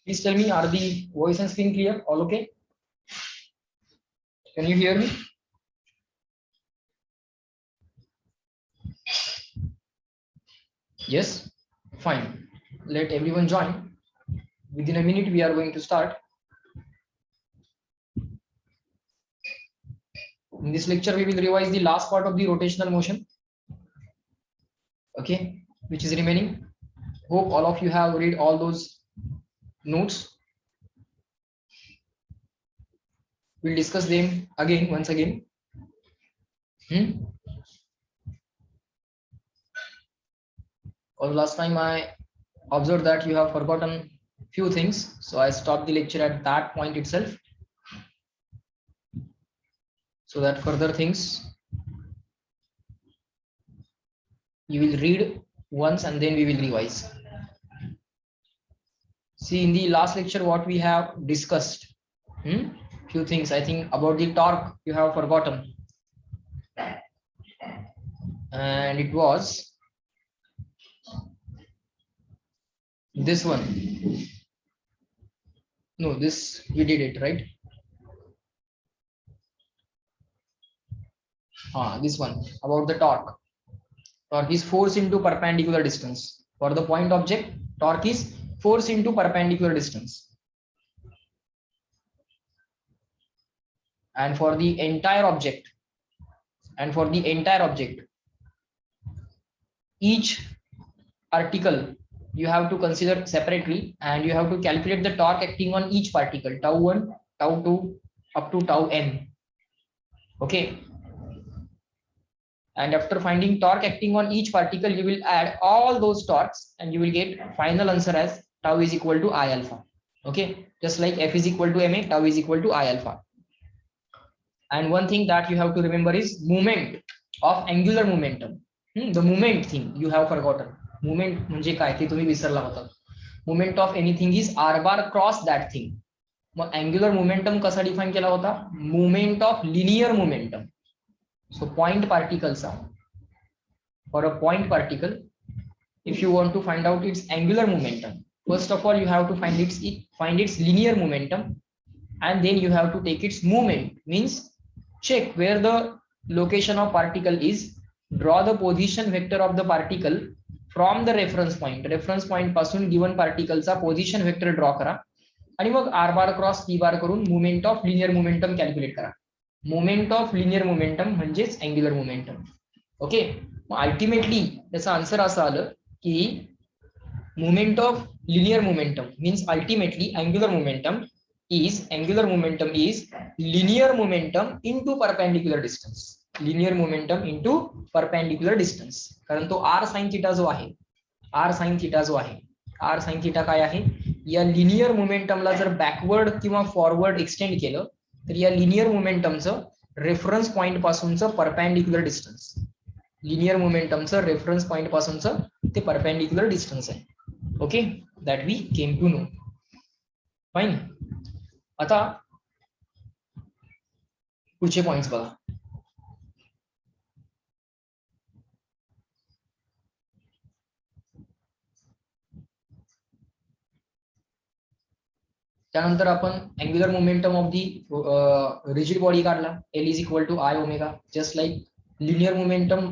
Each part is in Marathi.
Please tell me, are the voice and screen clear? All okay? Can you hear me? Yes? Fine. Let everyone join. Within a minute, we are going to start. In this lecture, we will revise the last part of the rotational motion. Okay, which is remaining. Hope all of you have read all those notes. We'll discuss them again, once again. Or last time I observed that you have forgotten few things, so I stopped the lecture at that point itself, so that further things you will read once and then we will revise. See, in the last lecture what we have discussed, few things. I think about the torque you have forgotten, and it was this one. No, this we did it, right? This one about the torque. Torque is force into perpendicular distance. For the point object, torque is force into perpendicular distance. And for the entire object, each particle you have to consider separately, and you have to calculate the torque acting on each particle, tau 1, tau 2, up to tau n. Okay. And after finding torque acting on each particle, you will add all those torques and you will get final answer as tau is equal to I alpha. Okay, just like F is equal to ma, tau is equal to I alpha. And one thing that you have to remember is moment of angular momentum. The moment thing you have forgotten. Moment म्हणजे काय ते तुम्ही विसरला होता. Moment of anything is r bar cross that thing. मग angular momentum कसा define केला होता? Moment of linear momentum. So point particles are, for a point particle, if you want to find out its angular momentum, first of all you have to find its linear momentum, and then you have to take its moment, means check where the location of particle is, draw the position vector of the particle from the reference point पासून given particle चा position vector draw करा आणि मग r bar cross p bar करून moment of linear momentum calculate करा. Moment of linear momentum म्हणजेच angular momentum. ओके, मग अल्टिमेटली त्याचा आन्सर असं आलं की moment of linear momentum means ultimately angular momentum is linear momentum into perpendicular distance. Linear momentum into perpendicular distance. कारण तो r sin theta जो आहे, r sin theta काय आहे? या लिनियर मोमेंटमला जर बॅकवर्ड किंवा फॉरवर्ड एक्सटेंड केलं तर या लिनियर मोमेंटमचं रेफरन्स पॉइंट पासूनचं परपेंडिक्युलर डिस्टन्स, लिनियर मोमेंटमचं रेफरन्स पॉइंट पासूनचं ते परपेंडिक्युलर डिस्टन्स आहे. Okay, that we came to know. Fine. आता पुढचे पॉइंट्स बघा. त्यानंतर आपण angular momentum of the rigid body काढला, L is equal to I omega. Just like linear momentum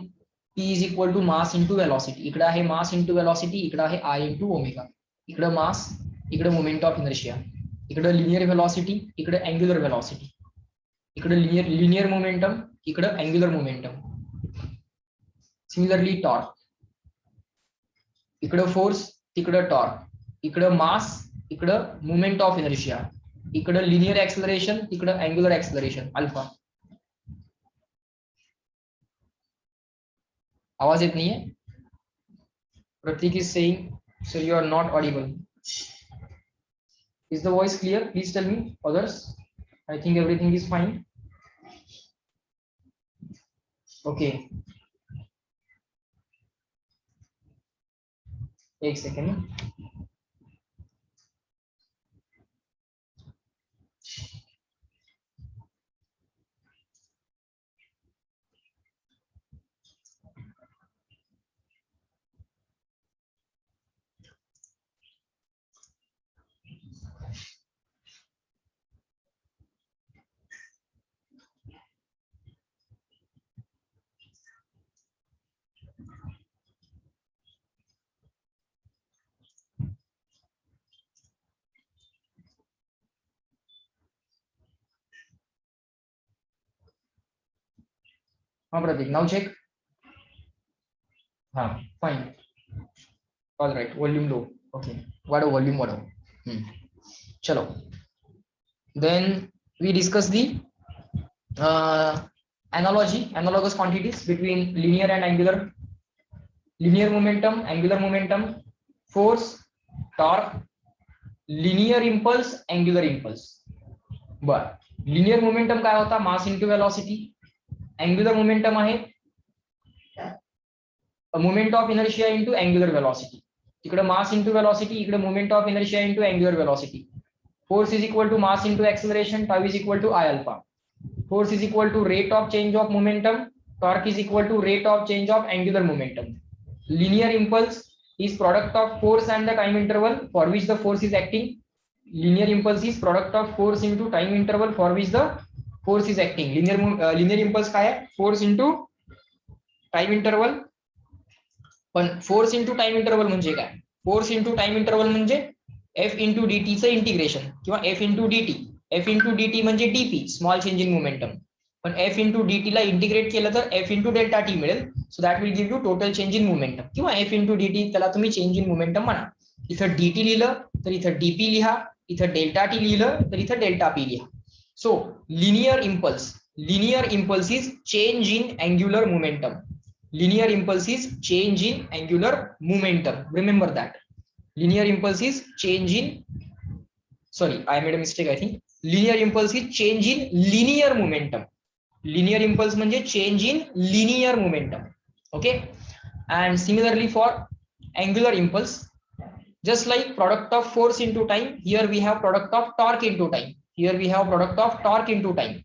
P is equal to mass into velocity. इकडे आहे मास इंटू वेलॉसिटी, इकडे आहे I इंटू ओमेगा. इकडे मास, इकडे मोमेंट ऑफ इनर्शिया, इकडे लिनियर वेलॉसिटी, इकडे अँग्युलर वेलॉसिटी, इकडे लिनियर मोमेंटम, इकडे अँग्युलर मोमेंटम. सिमिलरली टॉर्क, इकडे फोर्स, तिकडे टॉर्क, इकडे मास, इकडं मोमेंट ऑफ इनर्शिया, इकडं लिनियर एक्सेलरेशन, इकडं अँग्युलर एक्सेलरेशन अल्फा. आवाज येत नाहीये? Prateek is saying sir you are not audible. Is the voice clear? Please tell me others. I think everything is fine. Okay, एक सेकंड. हाँ प्रतीक, नाउ चेक. हाँ fine. All right, volume low. Okay, वाढव वॉल्यूम वाढव. चलो, then we discuss the analogous quantities between linear and angular. Linear momentum, angular momentum, force, torque, linear impulse, angular impulse. बर, लिनियर मोमेंटम काय होता? Mass into velocity. Angular momentum आहे moment of inertia into angular velocity. तिकडे मास इंटू वेलोसिटी, इकडे moment of inertia into angular velocity. Force is equal to mass into acceleration, tau is equal to I alpha. Force is equal to rate of change of momentum, torque is equal to rate of change of angular momentum. Linear impulse is product of force and the time interval for which the force is acting. Linear impulse is product of force into time interval for which the force is acting. Linear impulse काय आहे? Force into time interval. पण force into time interval म्हणजे काय? Force into time interval म्हणजे F into dt चं इंटिग्रेशन किंवा F into dt. F into dt म्हणजे dp, small change in momentum. पण F into dt ला इंटिग्रेट केलं तर F into डेल्टा टी मिळेल. So that will give you total change in momentum किंवा F into dt, त्याला तुम्ही चेंज इन मोमेंटम म्हणा. इथं dt लिहिलं तर इथं dp लिहा, इथं डेल्टा टी लिहिलं तर इथं डेल्टा पी लिहा. So linear impulse is change in angular momentum. Linear impulse is change in angular momentum. Remember that. Linear impulse is change in, sorry, I made a mistake, I think. Linear impulse is change in linear momentum. Linear impulse म्हणजे change in linear momentum. Okay. And similarly for angular impulse, just like product of force into time, here we have product of torque into time. Here we have product of torque into time.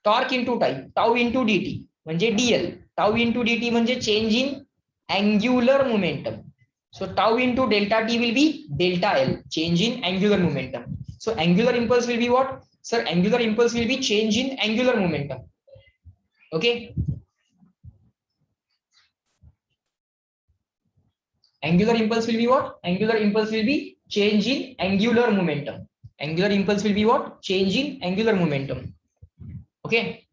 Torque into time, tau into dt म्हणजे dl. Tau into dt म्हणजे change in angular momentum. So tau into delta t will be delta L, change in angular momentum. So angular impulse will be what? Sir, angular impulse will be change in angular momentum. Okay. Angular impulse will be what? Angular impulse will be change in angular momentum. Angular impulse will be what? Change in angular momentum. Okay.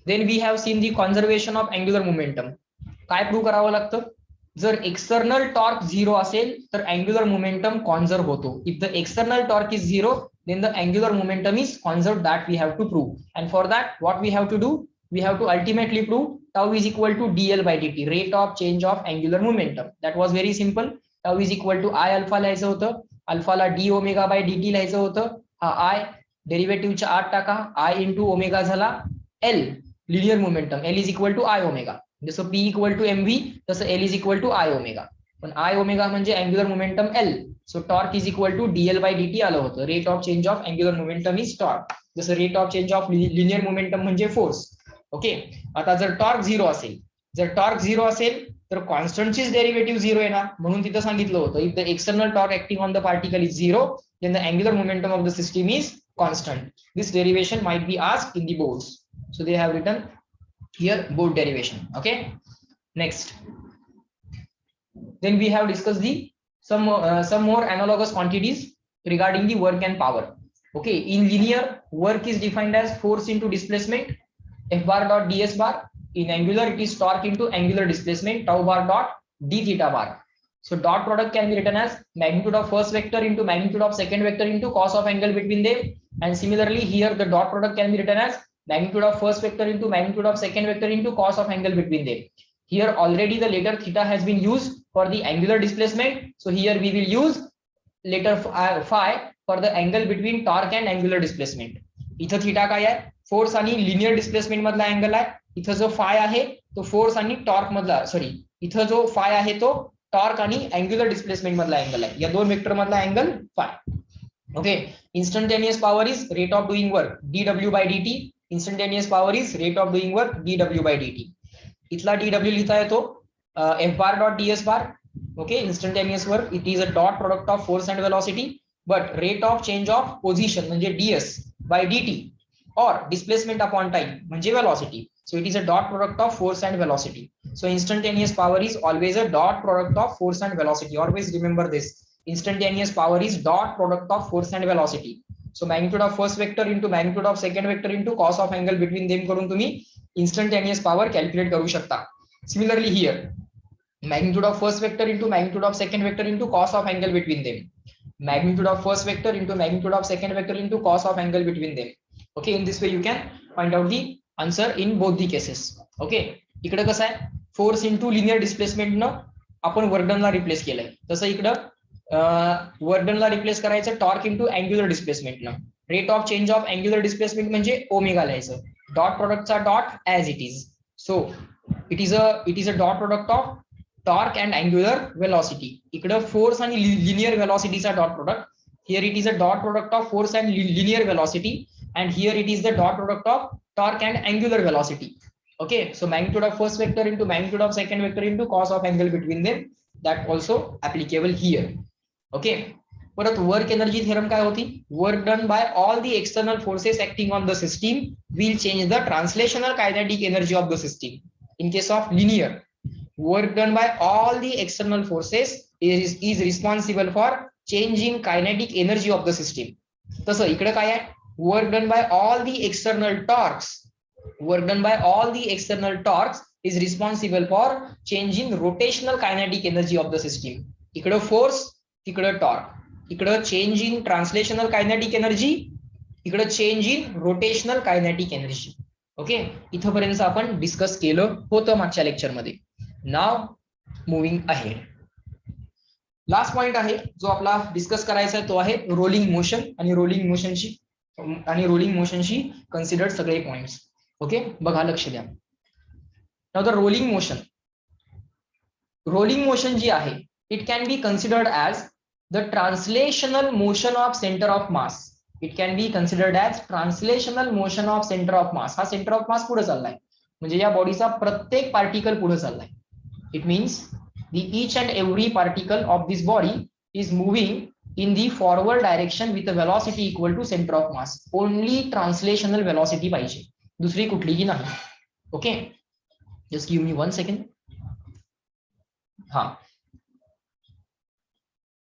Then we have seen the conservation of angular momentum. काय प्रूव्ह करावं लागतं? जर एक्सटर्नल टॉर्क 0 असेल तर अँग्युलर मोमेंटम कॉन्झर्व होतो. If the external torque is 0, then the angular momentum is conserved. That we have to prove. And for that, what we have to do? We have to ultimately prove tau is equal to dl by dt, rate of change of angular momentum. That was very simple. Tau is equal to I alpha लिहायचं होतं, अल्फाला d ओमेगा by dt लिहायचं होतं. हा I डेरिव्हेटिव्हच्या आत टाका, I into ओमेगा झाला L, linear momentum. L is equal to I omega. जसं P इक्वल टू mv तसं L is equal to I omega. पण I ओमेगा म्हणजे angular momentum L. So torque is equal to dl by dt आलं होतं. Rate of change of angular momentum is torque. जसं rate of change of linear momentum म्हणजे फोर्स. ओके. आता जर टॉर्क 0 असेल तर कॉन्स्टंटचीच डेरिव्हेटिव्ह 0 येणार. म्हणून तिथं सांगितलं होतं if the external torque acting on the particle is 0, then the angular momentum of the system is constant. This derivation might be asked in the boards. So they have written here board derivation. Okay. Next, then we have discussed the some more analogous quantities regarding the work and power. Okay. In linear, work is defined as force into displacement, F bar dot ds bar. In angular, it is torque into angular displacement, tau bar dot d theta bar. So dot product can be written as magnitude of first vector into magnitude of second vector into cos of angle between them. And similarly here the dot product can be written as magnitude of first vector into magnitude of second vector into cos of angle between them. Here already the letter theta has been used for the angular displacement. So here we will use letter phi for the angle between torque and angular displacement. इथं थीटा काय आहे? फोर्स आणि लिनियर डिस्प्लेसमेंट मधला अँगल आहे. इथं जो फाय आहे तो फोर्स आणि टॉर्क मधला, सॉरी, इथं जो फाय आहे तो टॉर्क आणि अँग्युलर डिस्प्लेसमेंट मधला अँगल आहे. या दोन वेक्टर मधला angle phi. Okay. Instantaneous power is rate of doing work dw by dt. Instantaneous power is rate of doing work dw by dt. इथला dw लिहिता येतो f bar dot ds bar. Okay. Instantaneous work, it is a dot product of force and velocity, but rate of change of position म्हणजे ds by dt or displacement upon time म्हणजे velocity. So it is a dot product of force and velocity. So instantaneous power is always a dot product of force and velocity. Always remember this. Instantaneous power is dot product of force and velocity. So magnitude of first vector into magnitude of second vector into cos of angle between them करून तुम्ही instantaneous power calculate करू शकता. Similarly here, magnitude of first vector into magnitude of second vector into cos of angle between them. Magnitude of first vector into magnitude of second vector into cos of angle between them. Okay, in this way you can find out the answer in both the cases. Okay, इकडे कसं आहे, फोर्स इंटू लिनियर डिस्प्लेसमेंट न आपण वर्क डनला रिप्लेस केलंय, तसं इकडं वर्क डनला रिप्लेस करायचं टॉर्क इंटू अँग्युलर डिस्प्लेसमेंट न. Rate of change of angular displacement म्हणजे ओमेगा लिहायचं, डॉट प्रोडक्टचा dot as it is. So it is a dot product of torque and angular velocity. इकडं फोर्स आणि लिनियर वेलॉसिटीचा dot product. Here it is a dot product of force and linear velocity, and here it is the dot product of torque and angular velocity. Okay, so magnitude of first vector into magnitude of second vector into cos of angle between them, that also applicable here. Okay, परत work energy theorem काय होती, work done by all the external forces acting on the system will change the translational kinetic energy of the system. In case of linear, work done by all the external forces is responsible for changing kinetic energy of the system. तसं इकडे काय आहे, work done by all the external torques, work done by all the external torques is responsible for changing rotational kinetic energy of the system. इकडे force, इकडे torque, इकडे change in translational kinetic energy, इकडे change in rotational kinetic energy. Okay, इथपर्यंत आपण डिस्कस केलं होतं मागच्या लेक्चर मध्ये. नाव मूव्हिंग अहेड. लास्ट पॉइंट आहे जो आपला डिस्कस करायचा आहे तो आहे रोलिंग मोशन आणि रोलिंग मोशनशी कन्सिडर्ड सगळे पॉइंट्स. ओके, बघा लक्ष द्या. नाउ द रोलिंग मोशन जी आहे, it can be considered as the translational motion of centre of mass. It can be considered as translational motion of centre of मास. हा सेंटर ऑफ मास पुढे चाललाय, म्हणजे या बॉडीचा प्रत्येक पार्टिकल पुढे चाललाय. It means the each and every particle of this body is moving in the forward direction with a velocity equal to center of mass. Only translational velocity पाहिजे, दुसरी कुठलीही नाही. Okay, just give me 1 second. हा,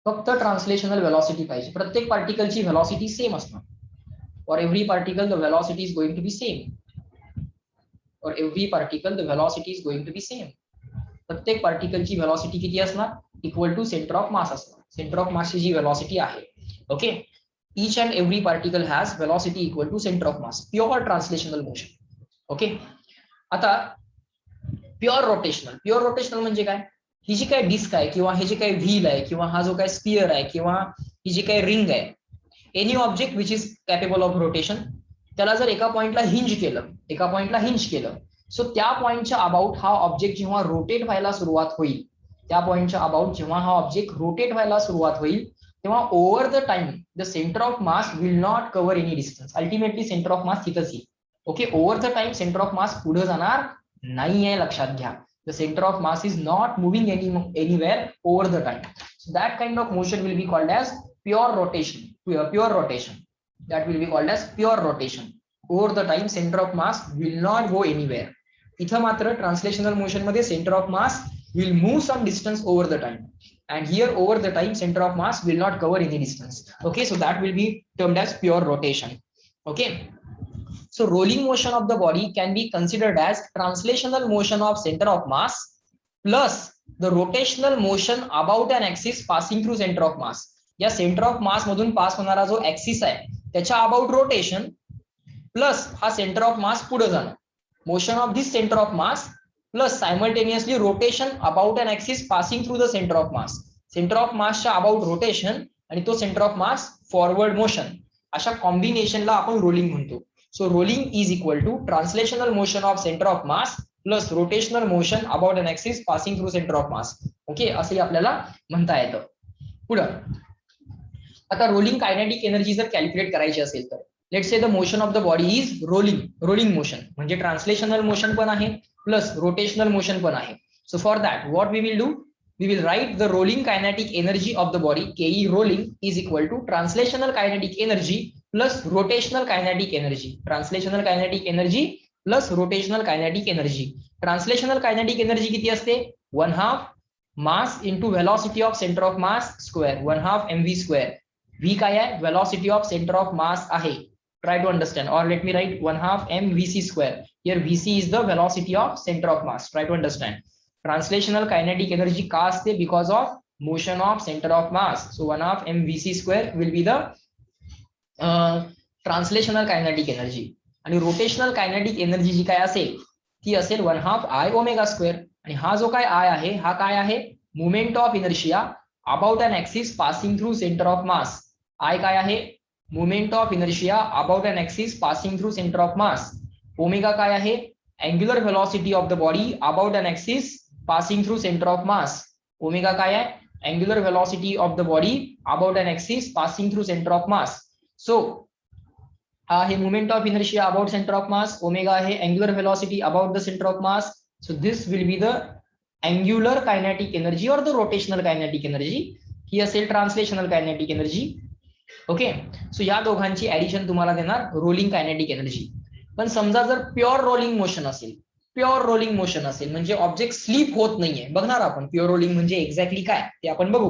फक्त ट्रान्सलेशनल वेलॉसिटी पाहिजे. प्रत्येक पार्टिकलची वेलॉसिटी सेम असणार. For every particle the velocity is going to be same. For every particle the velocity is going to be same. प्रत्येक पार्टिकलची वेलॉसिटी किती असणार, equal to centre of mass असणार. सेंटर ऑफ मासची जी वेलॉसिटी आहे, okay, each and every particle has velocity equal to centre of mass. Pure translational motion. Okay, आता प्युअर रोटेशनल म्हणजे काय, ही जी काय डिस्क आहे किंवा हे जे काही व्हील आहे किंवा हा जो काय स्पियर आहे किंवा ही जी काही रिंग आहे, any object which is capable of rotation, त्याला जर एका पॉइंटला हिंज केलं, सो त्या पॉइंटच्या अबाउट हा ऑब्जेक्ट जेव्हा रोटेट व्हायला सुरुवात होईल, तेव्हा over the time the centre of mass will not cover any distance. Ultimately centre of mass तिथंच येईल. Okay, over the time centre of mass पुढे जाणार नाहीये, लक्षात घ्या. The centre of mass is not moving anywhere over the time. So that kind of motion will be called as pure rotation. That will be called as pure rotation. Over the time center of mass will not go anywhere. इथं मात्र ट्रान्सलेशनल मोशन मध्ये centre of mass will move some distance over the time, and here over the time center of mass will not cover any distance. Okay, so that will be termed as pure rotation. Okay, so rolling motion of the body can be considered as translational motion of center of mass plus the rotational motion about an axis passing through center of mass. या सेंटर ऑफ मास मधून पास होणारा जो ऍक्सिस आहे त्याच्या अबाउट रोटेशन प्लस हा सेंटर ऑफ मास पुढे जाणं. Motion of this centre of mass plus simultaneously rotation about an axis passing through the centre of mass. Centre of मासच्या अबाउट रोटेशन आणि तो centre of mass forward motion, अशा कॉम्बिनेशनला आपण रोलिंग म्हणतो. So rolling is equal to translational motion of centre of mass plus rotational motion about an axis passing through centre of mass. Okay, असंही आपल्याला म्हणता येतं. पुढं आता रोलिंग कायनेटिक एनर्जी जर कॅल्क्युलेट करायची असेल तर let's say the motion of the body is rolling motion, म्हणजे ट्रान्सलेशनल मोशन पण आहे प्लस रोटेशनल मोशन पण आहे. So for that what we will do, we will write the rolling kinetic energy of the body, K rolling is equal to translational kinetic energy plus rotational kinetic energy. Translational kinetic energy plus rotational kinetic energy. Translational kinetic energy किती असते 1/2 mass into velocity of centre of mass square 1/2 mv square. v काय आहे velocity of centre of mass आहे. ट्राय टू अंडरस्टँड और let me write 1/2 mvc square. Here vc is the velocity of centre of mass. Try to understand. Translational kinetic energy का असते because of motion of centre of mass. So 1/2 mvc square will be the translational kinetic energy. आणि रोटेशनल कायनेटिक एनर्जी जी काय असेल ती असेल 1/2 I ओमेगा स्क्वेअर. आणि हा जो काय आय आहे हा काय आहे movement of inertia about an axis passing through centre of mass. I काय आहे movement of inertia about an axis passing through centre of mass. Omega काय आहे angular velocity of the body about an axis passing through centre of mass. Omega काय आहे angular velocity of the body about an axis passing through centre of mass. So हा आहे movement of inertia about centre of mass. Omega आहे angular velocity about the centre of mass. So this will be the angular kinetic energy or the rotational kinetic energy. ही असेल translational kinetic energy. Okay. So या दोघांची ऍडिशन तुम्हाला देणार रोलिंग कायनेटिक एनर्जी. पण समजा जर प्युअर रोलिंग मोशन असेल, प्युअर रोलिंग मोशन असेल म्हणजे ऑब्जेक्ट स्लिप होत नाहीये. बघणार आपण प्युअर रोलिंग म्हणजे एक्झॅक्टली काय ते आपण बघू.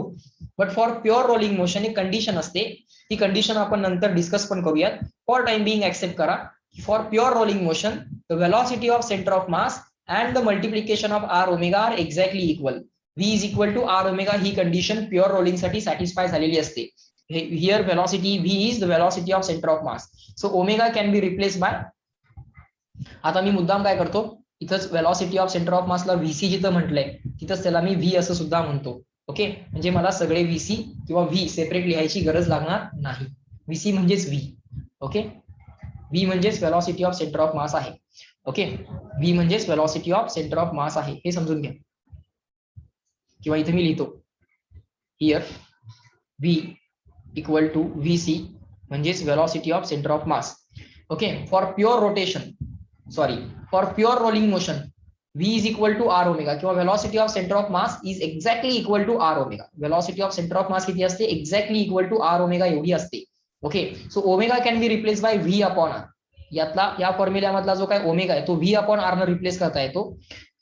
But for pure rolling motion एक कंडिशन असते. ती कंडिशन आपण नंतर डिस्कस पण करूयात. फॉर टाइम बिंग ऍक्सेप्ट करा. For pure rolling motion the velocity of centre of mass and the multiplication of r omega are exactly equal. v is equal to r omega he condition pure rolling साठी सॅटिस्फाय झालेली असते. Here velocity v is the velocity of center of mass. So omega can be replaced by. आता मी मुद्दाम काय करतो इथंच velocity of center of mass ला vc जिथं म्हटलंय तिथंच त्याला मी v असं सुद्धा म्हणतो. ओके. म्हणजे मला सगळे vc किंवा v सेपरेट लिहायची गरज लागणार नाही. vc म्हणजेच v. ओके. v म्हणजेच velocity of center of mass आहे. ओके. v म्हणजेच velocity of centre of mass आहे हे समजून घ्या. किंवा इथे मी लिहितो here v equal to vc म्हणजेच velocity of centre of mass. Okay. For pure rotation sorry for pure rolling motion v is equal to r omega किंवा velocity of centre of mass is exactly equal to r omega. Velocity of centre of mass किती असते exactly equal to r omega एवढी असते. Okay. So omega can be replace by v upon r. यातला या फॉर्म्युल्यामधला जो काय ओमेगा आहे तो v अपॉन r ने रिप्लेस करता येतो.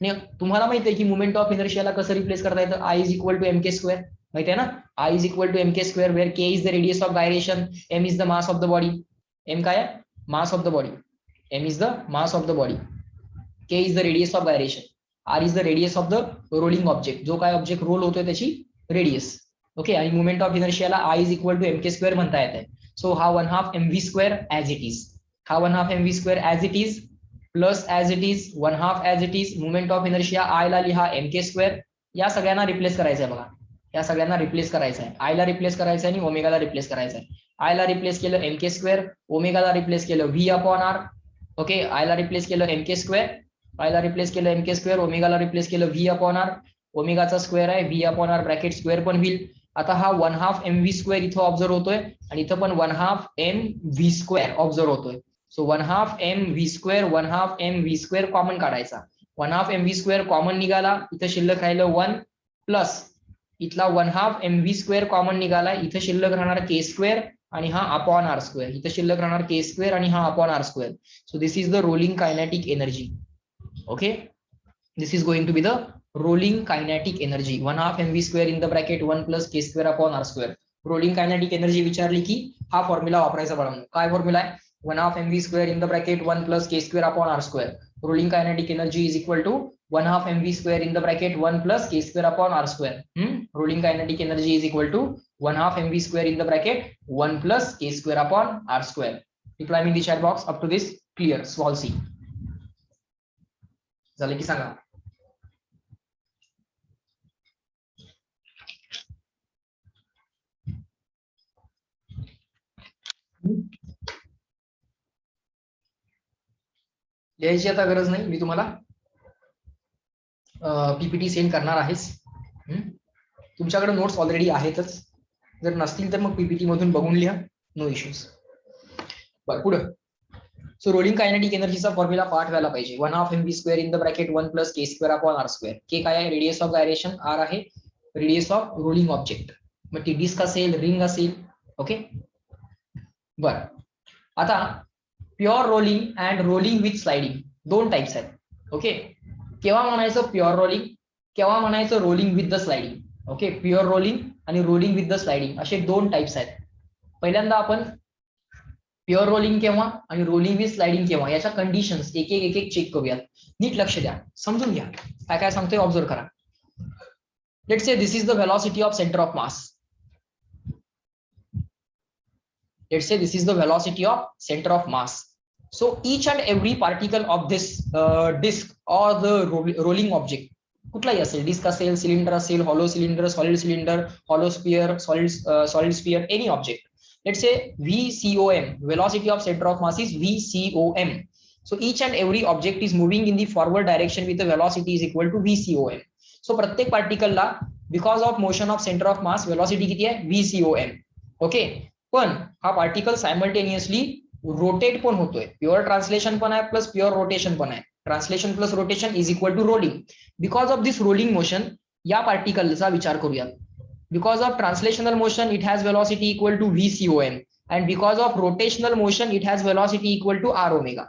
आणि तुम्हाला माहिती आहे की मुवमेंट ऑफ इनर्शियाला कसं रिप्लेस करता येतं I is equal to mk square. माहिती आहे ना I is equal to mk square where k is the radius of gyration, m is the mass of the body. m काय आहे mass of the body, m is the mass of the body, k is the radius of gyration, r is the radius of the rolling object. जो काय ऑब्जेक्ट रोल होतोय त्याची रेडियस. ओके. आणि मुवमेंट ऑफ इनर्शियाला I is equal to mk square म्हणता येते. सो हा 1/2 mv square as it is, हा 1/2 mv square as it is plus as it is 1/2 as it is moment of inertia I ला लिहा mk स्क्वेअर. या सगळ्यांना रिप्लेस करायचं आहे बघा. या सगळ्यांना रिप्लेस करायचं आहे. आय ला रिप्लेस करायचं आहे आणि ओमेगाला रिप्लेस करायचं आहे. आय ला रिप्लेस केलं mk स्क्वेअर, ओमेगाला रिप्लेस केलं v upon r. Okay. I ला रिप्लेस केलं mk स्क्वेअर, आय ला रिप्लेस केलं mk स्क्वेअर, ओमेगाला रिप्लेस केलं v अपॉन r. ओमेगाचा स्क्वेअर आहे v upon r bracket square पण होईल. आता हा 1/2 mv स्क्वेअर इथं ऑब्झर्व होतोय आणि इथं पण 1/2 mv स्क्वेअर ऑब्झर्व होतोय. So 1/2 mv square 1/2 mv square common काढायचा. 1/2 mv स्क्वेअर कॉमन निघाला, इथं शिल्लक राहिलं 1 प्लस इथला 1/2 mv स्क्वेअर कॉमन निघाला, इथं शिल्लक राहणार k स्क्वेअर आणि हा अपॉन r स्क्वेअर. इथं शिल्लक राहणार k स्क्वेअर आणि हा upon r square. So this is the rolling kinetic energy. Okay. This is going to be the rolling kinetic energy 1/2 mv square in the bracket 1 plus k square upon r square. Rolling kinetic energy विचारली की हा फॉर्म्युला वापरायचा बाळांनो. काय फॉर्म्युला आहे 1/2 mv square in the bracket 1 plus k square upon r square. Rolling kinetic energy is equal to 1/2 mv square in the bracket 1 plus k square upon r square. Rolling kinetic energy is equal to 1/2 mv square in the bracket 1 plus k square upon r square. Reply me in the chat box up to this. Clear? Small c. झालं की सांगा. लिहायची आता गरज नाही. मी तुम्हाला पीपीटी सेंड करणार आहेच. तुमच्याकडे नोट्स ऑलरेडी आहेतच. जर नसतील तर मग पीपीटी मधून बघून लिहा. No issues. बरं पुढं. सो रोलिंग कायनेटिक एनर्जीचा फॉर्म्युला पाठ व्हायला पाहिजे. 1/2 mv square in the bracket 1 plus k square upon r square. k काय आहे रेडियस ऑफ गायरेशन, r आहे रेडियस ऑफ रोलिंग ऑब्जेक्ट. मग ती डिस्क असेल रिंग असेल. ओके. बरं आता pure rolling and rolling with sliding दोन टाइप्स आहेत. ओके. केव्हा म्हणायचं प्युअर रोलिंग, केव्हा म्हणायचं rolling with the sliding. Okay, pure rolling आणि रोलिंग विथ द स्लाइडिंग असे दोन टाइप्स आहेत. पहिल्यांदा आपण प्युअर रोलिंग केव्हा आणि रोलिंग विथ स्लाइडिंग केव्हा याच्या कंडिशन्स एक एक चेक करूयात. नीट लक्ष द्या, समजून घ्या काय काय सांगतोय, ऑब्झर्व करा. Let's say this is the velocity of centre of mass. Let's say this is the velocity of center of mass. So each and every particle of this disk or the rolling object, कुठलाही असेल, डिस्क असेल, सिलेंडर असेल, hollow cylinder, hollow sphere, solid sphere, any object. Let's say VCOM, velocity of center of mass is VCOM. So each and every object is moving in the forward direction with the velocity is equal to VCOM. So प्रत्येक पार्टिकल ला because of motion of center of mass velocity किती आहे, VCOM. ओके, पण हा पार्टिकल सायमल्टेनियसली रोटेट पण होतोय. प्युअर ट्रान्सलेशन पण आहे प्लस प्युअर रोटेशन पण आहे. Translation plus rotation is equal to rolling. Because of this rolling motion या पार्टिकलचा विचार करूयात. Because of translational motion it has velocity equal to VCOM and because of rotational motion it has velocity equal to R omega.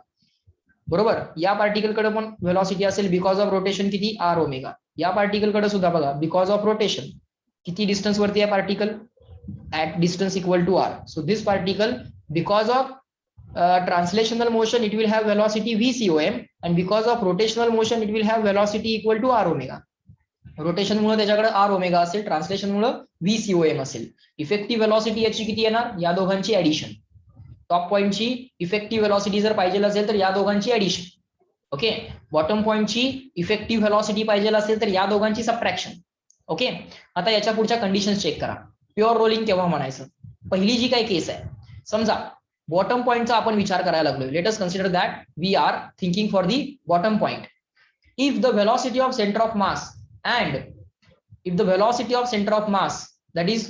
बरोबर, या पार्टिकल कडे पण वेलॉसिटी असेल बिकॉज ऑफ रोटेशन किती, R ओमेगा. या पार्टिकल कडे सुद्धा बघा बिकॉज ऑफ रोटेशन किती डिस्टन्स वरती आहे particle, at distance equal to R. So this particle because of translational motion it will have velocity VCOM and because of rotational motion it will have velocity equal to R omega. Rotation मुळे त्याच्याकडे R ओमेगा असेल, ट्रान्सलेशन मुळे VCOM असेल. इफेक्टिव्ह वेलॉसिटी याची किती येणार, या दोघांची ऍडिशन. टॉप पॉइंटची इफेक्टिव्ह वेलॉसिटी जर पाहिजे असेल तर या दोघांची ऍडिशन. ओके, बॉटम पॉइंटची इफेक्टिव्ह वेलॉसिटी पाहिजे असेल तर या दोघांची सबट्रॅक्शन. ओके, आता याच्या पुढच्या कंडिशन्स चेक करा. प्युअर रोलिंग केव्हा म्हणायचं, पहिली जी काही केस आहे, समजा बॉटम पॉइंटचा आपण विचार करायला लागलोय. Let us consider that we are thinking for the bottom point. If the velocity of centre of mass and if the velocity of centre of mass that is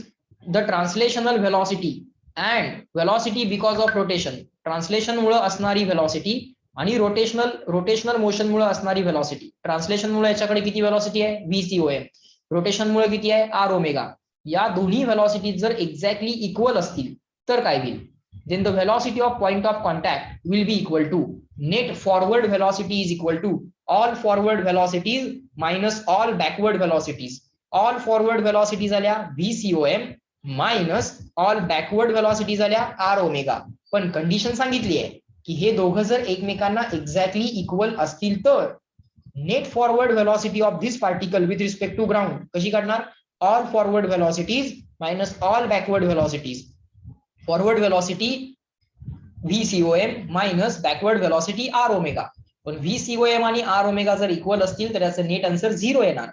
the translational velocity and velocity because of rotation, translation मुळे असणारी वेलॉसिटी आणि रोटेशनल मोशन मुळे असणारी वेलॉसिटी. ट्रान्सलेशन मुळे याच्याकडे किती वेलॉसिटी आहे, VCOM. रोटेशन मुळे किती आहे, R ओमेगा. या दोन्ही वेलॉसिटी जर एक्झॅक्टली इक्वल असतील तर काय होईल, then the velocity of point of contact will be equal to net forward velocity is equal to all forward velocities minus all backward velocities. All forward velocity झाल्या VCOM minus all backward velocity झाल्या R ओमेगा. पण कंडिशन सांगितली आहे की हे दोघं जर एकमेकांना एक्झॅक्टली इक्वल असतील तर net forward velocity of this particle with respect to ground कशी काढणार, all forward velocities minus all backward velocities. Forward velocity VCOM minus backward velocity R omega. पण VCOM आणि R ओमेगा जर इक्वल असतील तर याचं नेट आन्सर 0 येणार.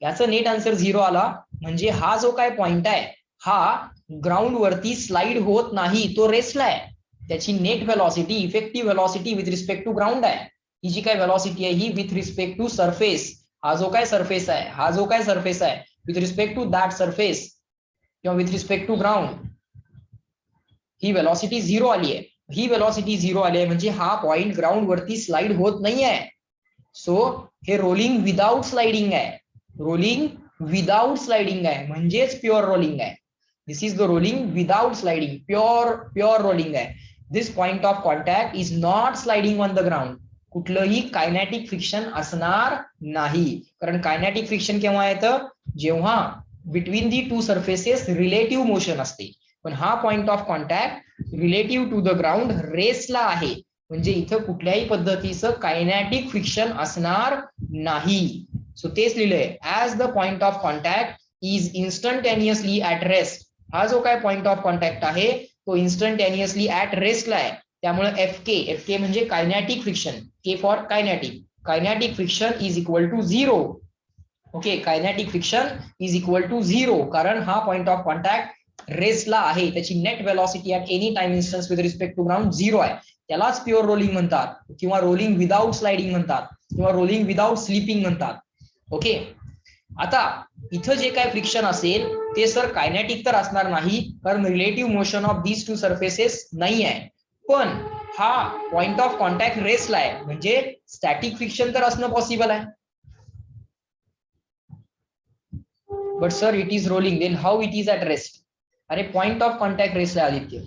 याचं नेट आन्सर 0 आला म्हणजे हा जो काय पॉइंट आहे हा ग्राउंड वरती स्लाइड होत नाही, तो रेस्टला आहे. त्याची net velocity effective velocity with respect to ground आहे. ही जी काय वेलॉसिटी आहे ही विथ रिस्पेक्ट टू सरफेस, हा जो काय सरफेस आहे with respect to that surface किंवा with respect to ground he velocity 0 आली आहे. ही वेलॉसिटी 0 आली आहे म्हणजे हा पॉइंट ग्राउंड वरती स्लाइड होत नाहीये. सो हे रोलिंग विदाउट स्लाइडिंग आहे, रोलिंग विदाउट स्लाइडिंग आहे म्हणजेच प्युअर रोलिंग आहे. This is the rolling without sliding, pure rolling आहे. This point of contact is not sliding on the ground. कुठलंही कायनॅटिक फ्रिक्शन असणार नाही, कारण कायनॅटिक फ्रिक्शन केव्हा येतं, जेव्हा between the two surfaces relative motion असते. पण हा point of contact relative to the ground रेसला आहे म्हणजे इथं कुठल्याही पद्धतीचं कायनॅटिक फ्रिक्शन असणार नाही. सो तेच लिहिलंय, as the point of contact is instantaneously at rest. हा जो काय पॉइंट ऑफ कॉन्टॅक्ट आहे तो इन्स्टंटेनियसली ऍट रेस्टला आहे. त्यामुळे FK म्हणजे kinetic friction, K for kinetic friction is equal to 0. Okay, kinetic friction is equal to 0 कारण हा पॉइंट ऑफ कॉन्टॅक्ट रेस्टला आहे. त्याची net velocity at any time instance with respect to ground 0 आहे. त्यालाच प्युअर रोलिंग म्हणतात किंवा रोलिंग विदाउट स्लाइडिंग म्हणतात किंवा रोलिंग विदाउट स्लिपिंग म्हणतात. ओके, आता इथं जे काय फ्रिक्शन असेल ते सर कायनॅटिक तर असणार नाही कारण relative motion of these two surfaces नाही आहे. पण हा पॉइंट ऑफ कॉन्टॅक्ट रेस्टला आहे म्हणजे स्टॅटिक फ्रिक्शन तर असणं पॉसिबल आहे. But sir it is rolling, then how it is at rest. अरे पॉइंट ऑफ कॉन्टॅक्ट रेस्टला आदित्य,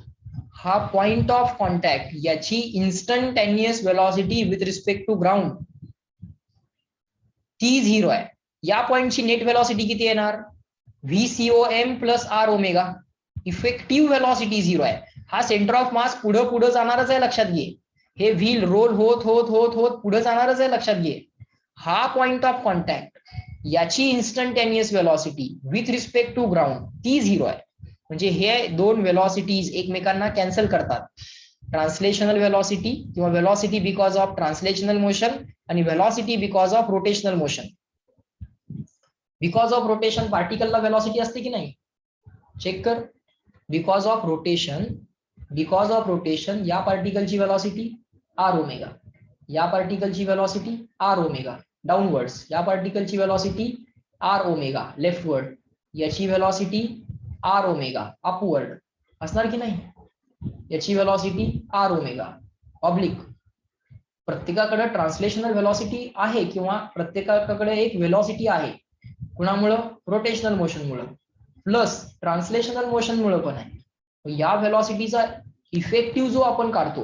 हा पॉइंट ऑफ कॉन्टॅक्ट याची instantaneous velocity with respect to ground ती 0 आहे. या पॉइंटची नेट व्हेलॉसिटी किती येणार? VCOM plus R omega. Effective velocity 0 आहे. हा सेंटर ऑफ मास पुढे जाणारच आहे, लक्षात घे. हे व्हील रोल होत होत होत होत पुढे जाणारच आहे, लक्षात घे. हा पॉइंट ऑफ कॉन्टॅक्ट, याची instantaneous velocity with respect to ground ती 0 आहे. म्हणजे हे दोन व्हेलॉसिटीज एकमेकांना कॅन्सल करतात. ट्रान्सलेशनल व्हेलॉसिटी किंवा velocity because of translational motion आणि velocity because of rotational motion. Because of rotation पार्टिकलला व्हेलॉसिटी असते की नाही? चेक कर. बिकॉज ऑफ रोटेशन या पार्टिकलची व्हेलॉसिटी R ओमेगा, या पार्टिकलची व्हेलॉसिटी R ओमेगा डाऊनवर्ड्स, या पार्टिकलची व्हेलॉसिटी R ओमेगा लेफ्टवर्ड, याची व्हेलॉसिटी R ओमेगा अपवर्ड असणार की नाही? याची व्हेलॉसिटी R ओमेगा ऑब्लिक. प्रत्येकाकडे ट्रान्सलेशनल व्हेलॉसिटी आहे किंवा प्रत्येकाकडे एक व्हेलॉसिटी आहे. कुणामुळं? रोटेशनल मोशन मुळे प्लस ट्रान्सलेशनल मोशन मुळे पण आहे. या व्हेलॉसिटीचा इफेक्टिव्ह जो आपण काढतो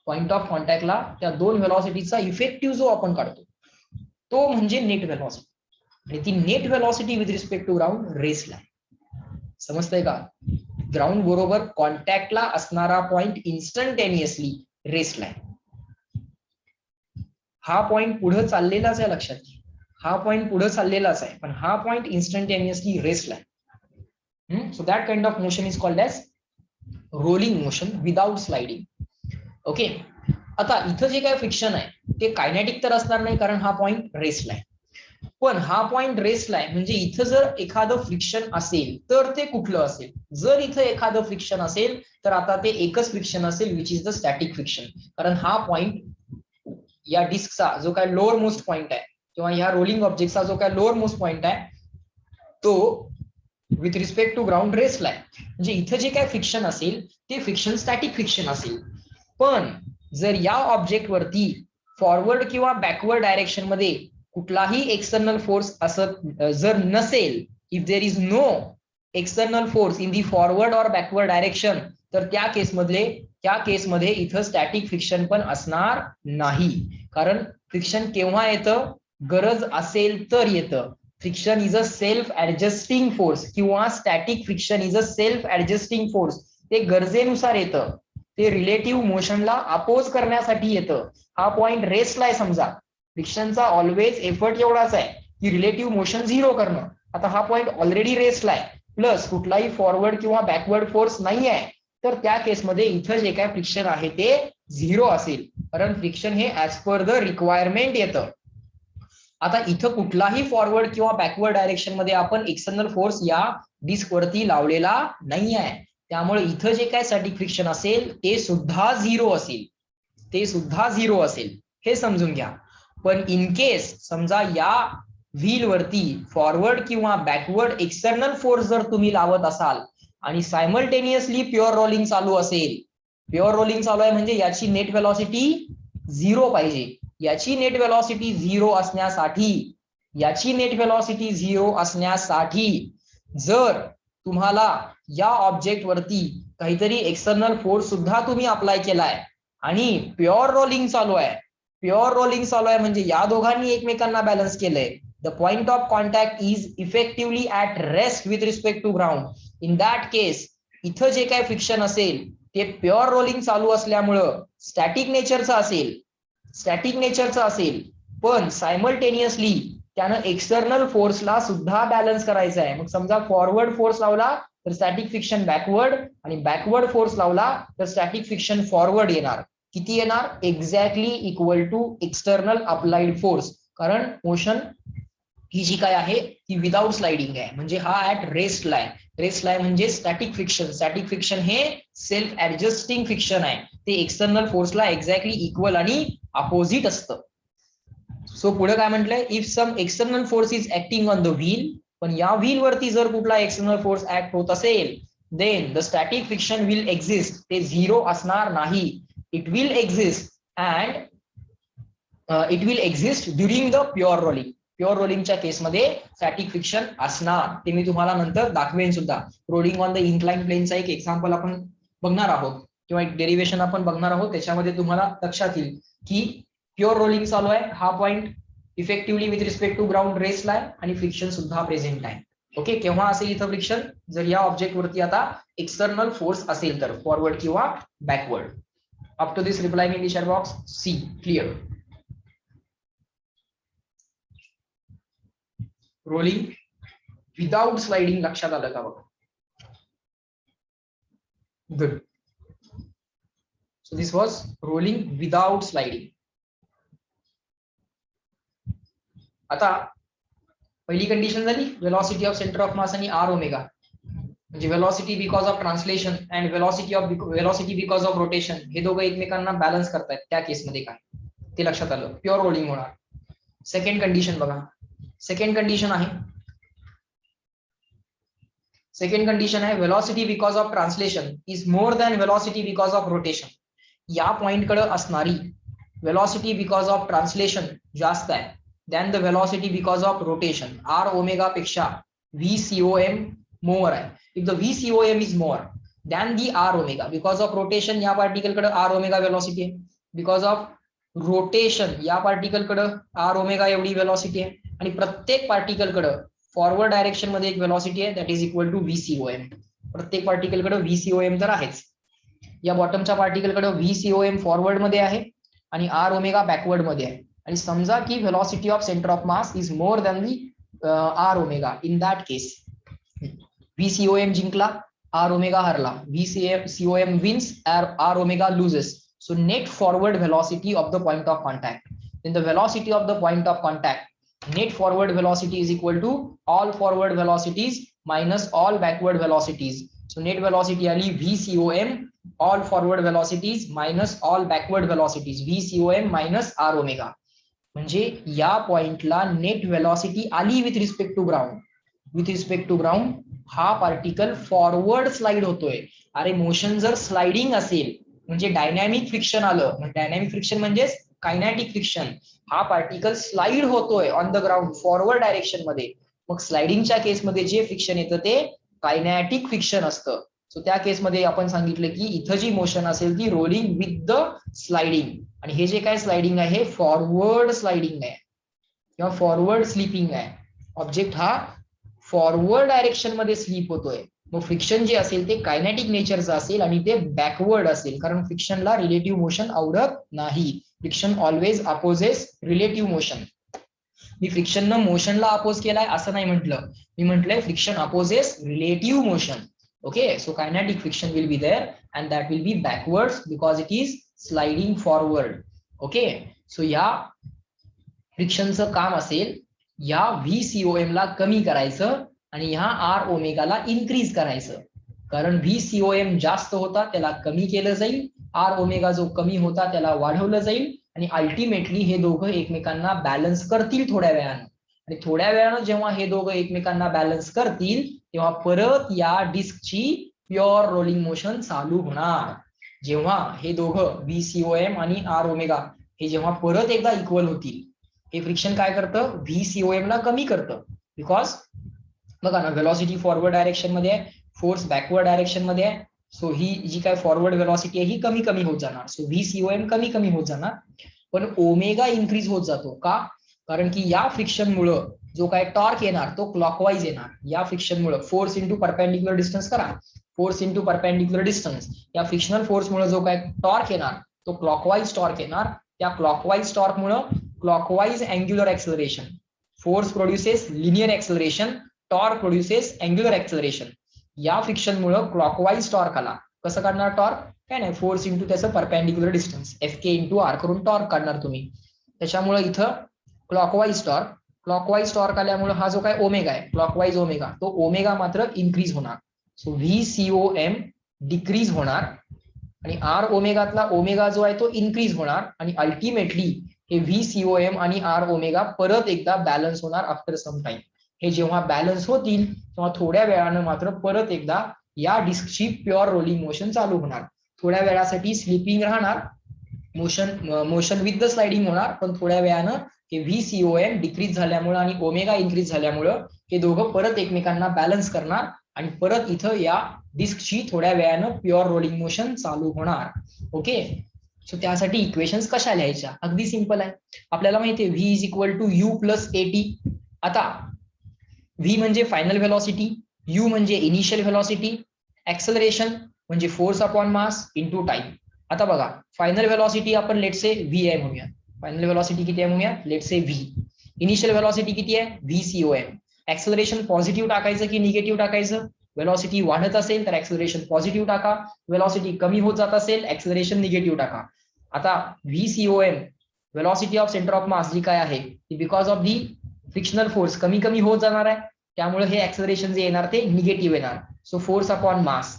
पॉइंट ऑफ कॉन्टॅक्टला, त्या दोन व्हेलॉसिटीचा इफेक्टिव्ह जो आपण काढतो तो म्हणजे नेट व्हेलॉसिटी. आणि ती net velocity with respect to ground रेसला आहे. समजतंय का? ग्राउंड बरोबर कॉन्टॅक्टला असणारा पॉइंट इन्स्टंटेनियसली रेसला आहे. हा पॉइंट पुढे चाललेलाच आहे, लक्षात घे. हा पॉइंट पुढे चाललेलाच आहे, पण हा पॉइंट इन्स्टंटेनियसली रेसला आहे. So that kind of motion is called as rolling motion without sliding. Okay. आता इथं जे काय फ्रिक्शन आहे ते कायनेटिक तर असणार नाही, कारण हा पॉइंट रेसला आहे. पण हा पॉइंट रेसला आहे म्हणजे इथं जर एखादं फ्रिक्शन असेल तर ते कुठलं असेल? जर इथं एखादं फ्रिक्शन असेल तर आता ते एकच फ्रिक्शन असेल, which is the static friction. कारण हा पॉइंट या डिस्कचा जो काय लोअर मोस्ट पॉइंट आहे किंवा या रोलिंग ऑब्जेक्टचा जो काय लोअर मोस्ट पॉइंट आहे तो विथ रिस्पेक्ट टू ग्राउंड रेसला आहे. म्हणजे इथं जे काय फ्रिक्शन असेल ते फ्रिक्शन स्टॅटिक फ्रिक्शन असेल. पण जर या ऑब्जेक्ट वरती फॉरवर्ड किंवा बॅकवर्ड डायरेक्शन मध्ये कुठलाही एक्सटर्नल फोर्स असत जर नसेल, if there is no external force in the forward और बॅकवर्ड डायरेक्शन, तर त्या केसमध्ये इथं स्टॅटिक फ्रिक्शन पण असणार नाही. कारण फ्रिक्शन केव्हा येतं? गरज असेल तर येतं. Friction is a self adjusting force किंवा static friction is a self adjusting force. ते गरजेनुसार येतं, ते रिलेटिव्ह मोशनला अपोज करण्यासाठी येतं. हा पॉइंट रेसला आहे समजा, फ्रिक्शनचा ऑलवेज एफर्ट एवढाच आहे की रिलेटिव्ह मोशन 0 करणं. आता हा पॉइंट ऑलरेडी रेसला आहे प्लस कुठलाही फॉरवर्ड किंवा बॅकवर्ड फोर्स नाही आहे, तर त्या केसमध्ये इथं जे काय फ्रिक्शन आहे ते 0 असेल, कारण फ्रिक्शन हे ऍज पर द रिक्वायरमेंट येतं. आता इथं कुठलाही फॉरवर्ड किंवा बॅकवर्ड डायरेक्शन मध्ये आपण एक्सटर्नल फोर्स या डिस्क वरती लावलेला नाही आहे, त्यामुळे इथं जे काय स्टॅटिक फ्रिक्शन असेल ते सुद्धा 0 असेल, ते सुद्धा 0 असेल, हे समजून घ्या. पण इन केस समजा या व्हील वरती फॉरवर्ड किंवा बॅकवर्ड एक्सटर्नल फोर्स जर तुम्ही लावत असाल आणि सायमल्टेनियसली प्युअर रोलिंग चालू असेल, प्युअर रोलिंग चालू आहे म्हणजे याची नेट व्हेलॉसिटी 0 पाहिजे. याची नेट व्हेलॉसिटी 0 असण्यासाठी जर तुम्हाला या ऑब्जेक्ट वरती काहीतरी एक्सटर्नल फोर्स सुद्धा तुम्ही अप्लाय केलाय आणि प्युअर रोलिंग चालू आहे म्हणजे या दोघांनी एकमेकांना बॅलन्स केलंय. The point of contact is effectively at rest with respect to ground. In that case इथं जे काय फ्रिक्शन असेल ते प्युअर रोलिंग चालू असल्यामुळं स्टॅटिक नेचरचं असेल, पण सायमल्टेनियसली त्यानं एक्सटर्नल फोर्सला सुद्धा बॅलन्स करायचं आहे. मग समजा फॉरवर्ड फोर्स लावला तर स्टॅटिक फ्रिक्शन बॅकवर्ड आणि बॅकवर्ड फोर्स लावला तर स्टॅटिक फ्रिक्शन फॉरवर्ड येणार. किती येणार? Exactly equal to external applied force. कारण मोशन ही जी काय आहे ती विदाउट स्लाइडिंग आहे, म्हणजे हा ऍट रेस्टला आहे. रेस्टला आहे म्हणजे स्टॅटिक फ्रिक्शन हे सेल्फ ऍडजस्टिंग फ्रिक्शन आहे, ते एक्सटर्नल फोर्सला एक्झॅक्टली इक्वल आणि अपोजिट असतं. सो पुढे काय म्हटलंय? If some external force is acting on the wheel, पण या व्हील वरती जर कुठला एक्सटर्नल फोर्स ऍक्ट होत असेल, then the static friction will exist. ते 0 असणार नाही. It will exist during the pure rolling. Pure रोलिंगच्या केसमध्ये स्टॅटिक फ्रिक्शन असणार, ते मी तुम्हाला नंतर दाखवेन सुद्धा. रोलिंग ऑन द इन्क्लाइन प्लेनचा एक एक्झाम्पल आपण बघणार आहोत किंवा एक डेरिवेशन आपण बघणार आहोत, त्याच्यामध्ये तुम्हाला लक्षात येईल की प्युअर रोलिंग चालू आहे. हा point effectively with respect to ground rest ला आहे आणि फ्रिक्शन सुद्धा प्रेझेंट आहे. ओके, केव्हा असेल इथं फ्रिक्शन? जर या ऑब्जेक्ट वरती आता एक्सटर्नल फोर्स असेल तर, फॉरवर्ड किंवा backward. Up to this reply in the chat box. See clear. Rolling without sliding लक्षात आलं का बघा? Good. So this was rolling without sliding. आता पहिली कंडिशन झाली velocity of centre of mass आणि आर ओमेगा, म्हणजे velocity because of translation and velocity because of rotation, हे दोघं एकमेकांना बॅलन्स करतायत. त्या केसमध्ये काय ते लक्षात आलं, प्युअर रोलिंग होणार. सेकंड कंडिशन बघा, सेकंड कंडिशन आहे velocity because of translation is more than velocity because of rotation. या पॉइंट कडे असणारी वेलॉसिटी बिकॉज ऑफ ट्रान्सलेशन जास्त आहे than the velocity because of rotation. R omega पेक्षा VCOM more आहे. If the VCOM is more than the R omega because of rotation, या पार्टिकल कडे R omega velocity आहे. Because of rotation या पार्टिकल कडे R omega एवढी velocity आहे. आणि प्रत्येक पार्टिकल कडे फॉरवर्ड डायरेक्शन मध्ये एक velocity आहे that is equal to VCOM. प्रत्येक पार्टिकल कडे VCOM तर आहेच. या बॉटमच्या पार्टिकल कडे VCOM फॉरवर्ड मध्ये आहे आणि R omega बॅकवर्ड मध्ये आहे. आणि समजा की velocity of center of mass is more than the R omega. In that case VCOM जिंकला, R omega हरला. VCOM wins, R omega loses. So net forward velocity of the point of contact. Then the velocity of the point of contact, net forward velocity is equal to all forward velocities minus all backward velocities. So net velocity आली VCOM all forward velocities minus all backward velocities, VCOM minus R omega. म्हणजे या पॉइंटला नेट वेलॉसिटी आली with respect to ground. With respect to ground हा पार्टिकल फॉरवर्ड स्लाइड होतोय. अरे मोशन जर स्लाइडिंग असेल म्हणजे डायनॅमिक फ्रिक्शन आलं. डायनॅमिक फ्रिक्शन म्हणजे कायनॅटिक फ्रिक्शन. हा पार्टिकल स्लाइड होतोय on the ground forward direction मध्ये. मग स्लाइडिंगच्या केसमध्ये जे फ्रिक्शन येतं ते कायनॅटिक फ्रिक्शन असतं. सो त्या केसमध्ये आपण सांगितलं की इथं जी मोशन असेल ती रोलिंग विथ द स्लाइडिंग, आणि हे जे काय स्लाइडिंग आहे हे फॉरवर्ड स्लाइडिंग आहे किंवा फॉरवर्ड स्लिपिंग आहे. ऑब्जेक्ट हा फॉरवर्ड डायरेक्शन मध्ये स्लिप होतोय. मग फ्रिक्शन जे असेल ते कायनॅटिक नेचरचं असेल आणि ते बॅकवर्ड असेल, कारण फ्रिक्शनला रिलेटिव्ह मोशन आवडत नाही. Friction always opposes relative motion. मी फ्रिक्शननं मोशनला अपोज केलाय असं नाही म्हटलं, मी म्हटलंय friction opposes relative motion. Okay, so kinetic friction will be there and that will be backwards because it is sliding forward. Okay, so या फ्रिक्शनचं काम असेल या VCOM ला कमी करायचं आणि ह्या R ओमेगा ला इन्क्रीज करायचं. कारण VCOM जास्त होता त्याला कमी केलं जाईल, R ओमेगा जो कमी होता त्याला वाढवलं जाईल आणि अल्टिमेटली हे दोघं एकमेकांना बॅलन्स करतील थोड्या वेळानं. आणि थोड्या वेळानं जेव्हा हे दोघं एकमेकांना बॅलन्स करतील तेव्हा परत या डिस्कची प्युअर रोलिंग मोशन चालू होणार. जेव्हा हे दोघं VCOM आणि R ओमेगा हे जेव्हा परत एकदा इक्वल होतील, हे फ्रिक्शन काय करतं VCOM ला कमी करतं. बिकॉज बघा ना, वेलॉसिटी फॉरवर्ड डायरेक्शन मध्ये आहे, फोर्स बॅकवर्ड डायरेक्शन मध्ये आहे. सो ही जी काय फॉरवर्ड वेलॉसिटी आहे ही कमी कमी होत जाणार. सो VCOM कमी कमी होत जाणार, पण ओमेगा इन्क्रीज होत जातो. का? कारण की या फ्रिक्शन मुळे जो काय टॉर्क येणार तो क्लॉकवाईज येणार. या फ्रिक्शन मुळे फोर्स इंटू परपेंडिक्युलर डिस्टन्स करा, फोर्स इंटू परपेंडिक्युलर डिस्टन्स, या फ्रिक्शनल फोर्स मुळे जो काय टॉर्क येणार तो क्लॉकवाईज टॉर्क येणार. त्या क्लॉकवाईज टॉर्क मुळे clockwise angular acceleration, force produces linear acceleration, torque produces angular acceleration. या फ्रिक्शन मुळे क्लॉकवाईज टॉर्क आला. कसं काढणार टॉर्क? काय नाही, फोर्स इंटू त्याचं perpendicular distance FK into R करून टॉर्क काढणार तुम्ही. त्याच्यामुळे इथं क्लॉकवाईज टॉर्क आल्यामुळे हा जो काय ओमेगा आहे क्लॉकवाईज ओमेगा, तो ओमेगा मात्र इन्क्रीज होणार. सो VCOM डिक्रीज होणार आणि R ओमेगातला ओमेगा जो आहे तो इन्क्रीज होणार आणि अल्टिमेटली हे VCOM आणि R ओमेगा परत एकदा बॅलन्स होणार आफ्टर सम टाइम. हे जेव्हा बॅलन्स होतील तेव्हा थोड्या वेळानं मात्र परत एकदा या डिस्कची प्युअर रोलिंग मोशन चालू होणार. थोड्या वेळासाठी स्लिपिंग राहणार, मोशन विथ द स्लाइडिंग होणार, पण थोड्या वेळानं हे VCOM डिक्रीज झाल्यामुळे आणि ओमेगा इन्क्रीज झाल्यामुळं हे दोघं परत एकमेकांना बॅलन्स करणार आणि परत इथं या डिस्कची थोड्या वेळानं प्युअर रोलिंग मोशन चालू होणार. ओके, सो त्यासाठी इक्वेशन्स कशा लिहायच्या, अगदी सिंपल आहे. आपल्याला माहिती आहे v is equal to u plus a t. आता व्ही म्हणजे फायनल व्हेलॉसिटी, यू म्हणजे इनिशियल व्हेलॉसिटी, ऍक्सलरेशन म्हणजे force upon mass into time. आता बघा फायनल व्हेलॉसिटी आपण लेट से व्ही आहे म्हणूया. फायनल व्हेलॉसिटी किती आहे म्हणूया, let say v. Initial velocity किती आहे, व्ही सी ओ एम. ऍक्सलरेशन पॉझिटिव्ह टाकायचं की निगेटिव्ह टाकायचं, व्हेलॉसिटी वाढत असेल तर ऍक्सलरेशन पॉझिटिव्ह टाका, व्हेलॉसिटी कमी होत जात असेल ऍक्सलरेशन निगेटिव्ह टाका. आता V C O M velocity of centre of mass जी काय आहे ती because of the frictional force कमी कमी होत जाणार आहे, त्यामुळे हे ऍक्सलरेशन जे येणार ते निगेटिव्ह येणार. सो फोर्स अपॉन मास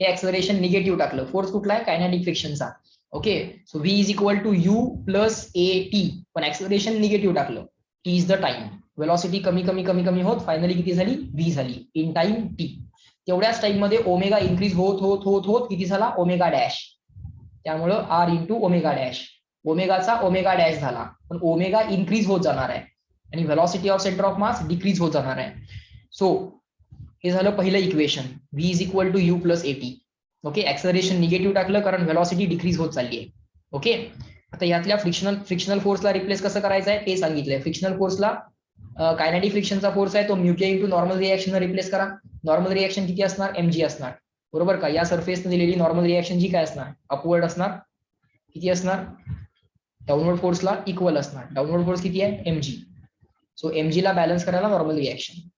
हे ऍक्सलरेशन निगेटिव्ह टाकलं, फोर्स कुठला आहे, कायनेटिक फ्रिक्शनचा. Okay, so v is equal to u plus a t, पण ऍक्सलरेशन निगेटिव्ह टाकलं, t is the time. Velocity कमी कमी कमी कमी होत फायनली किती झाली, व्ही झाली इन टाइम टी. तेवढ्याच टाइम मध्ये ओमेगा इन्क्रीज होत होत होत होत किती झाला, ओमेगा डॅश. त्यामुळं आर इंटू ओमेगा डॅश, ओमेगाचा ओमेगा डॅश झाला, पण ओमेगा इन्क्रीज होत जाणार आहे आणि velocity of centre of mass decrease होत जाणार आहे. सो हे झालं पहिलं equation, v is equal to u plus at. Okay, acceleration negative टाकलं कारण व्हेलॉसिटी डिक्रीज होत चालली आहे. ओके, आता यातल्या फ्रिक्शनल फोर्सला रिप्लेस कसं करायचं आहे ते सांगितलंय. फ्रिक्शनल फोर्सला कायनेटिक फ्रिक्शनचा फोर्स आहे तो mu k into normal reaction replace करा. नॉर्मल रिएक्शन किती असणार, एमजी असणार, बरोबर का. या सरफेसने दिलेली नॉर्मल रिएक्शन जी काय असणार, अपवर्ड असणार. किती असणार, डाऊनवर्ड फोर्सला इक्वल असणार. डाऊनवर्ड फोर्स किती आहे, एमजी. सो एमजी ला बॅलन्स करायला नॉर्मल रिएक्शन,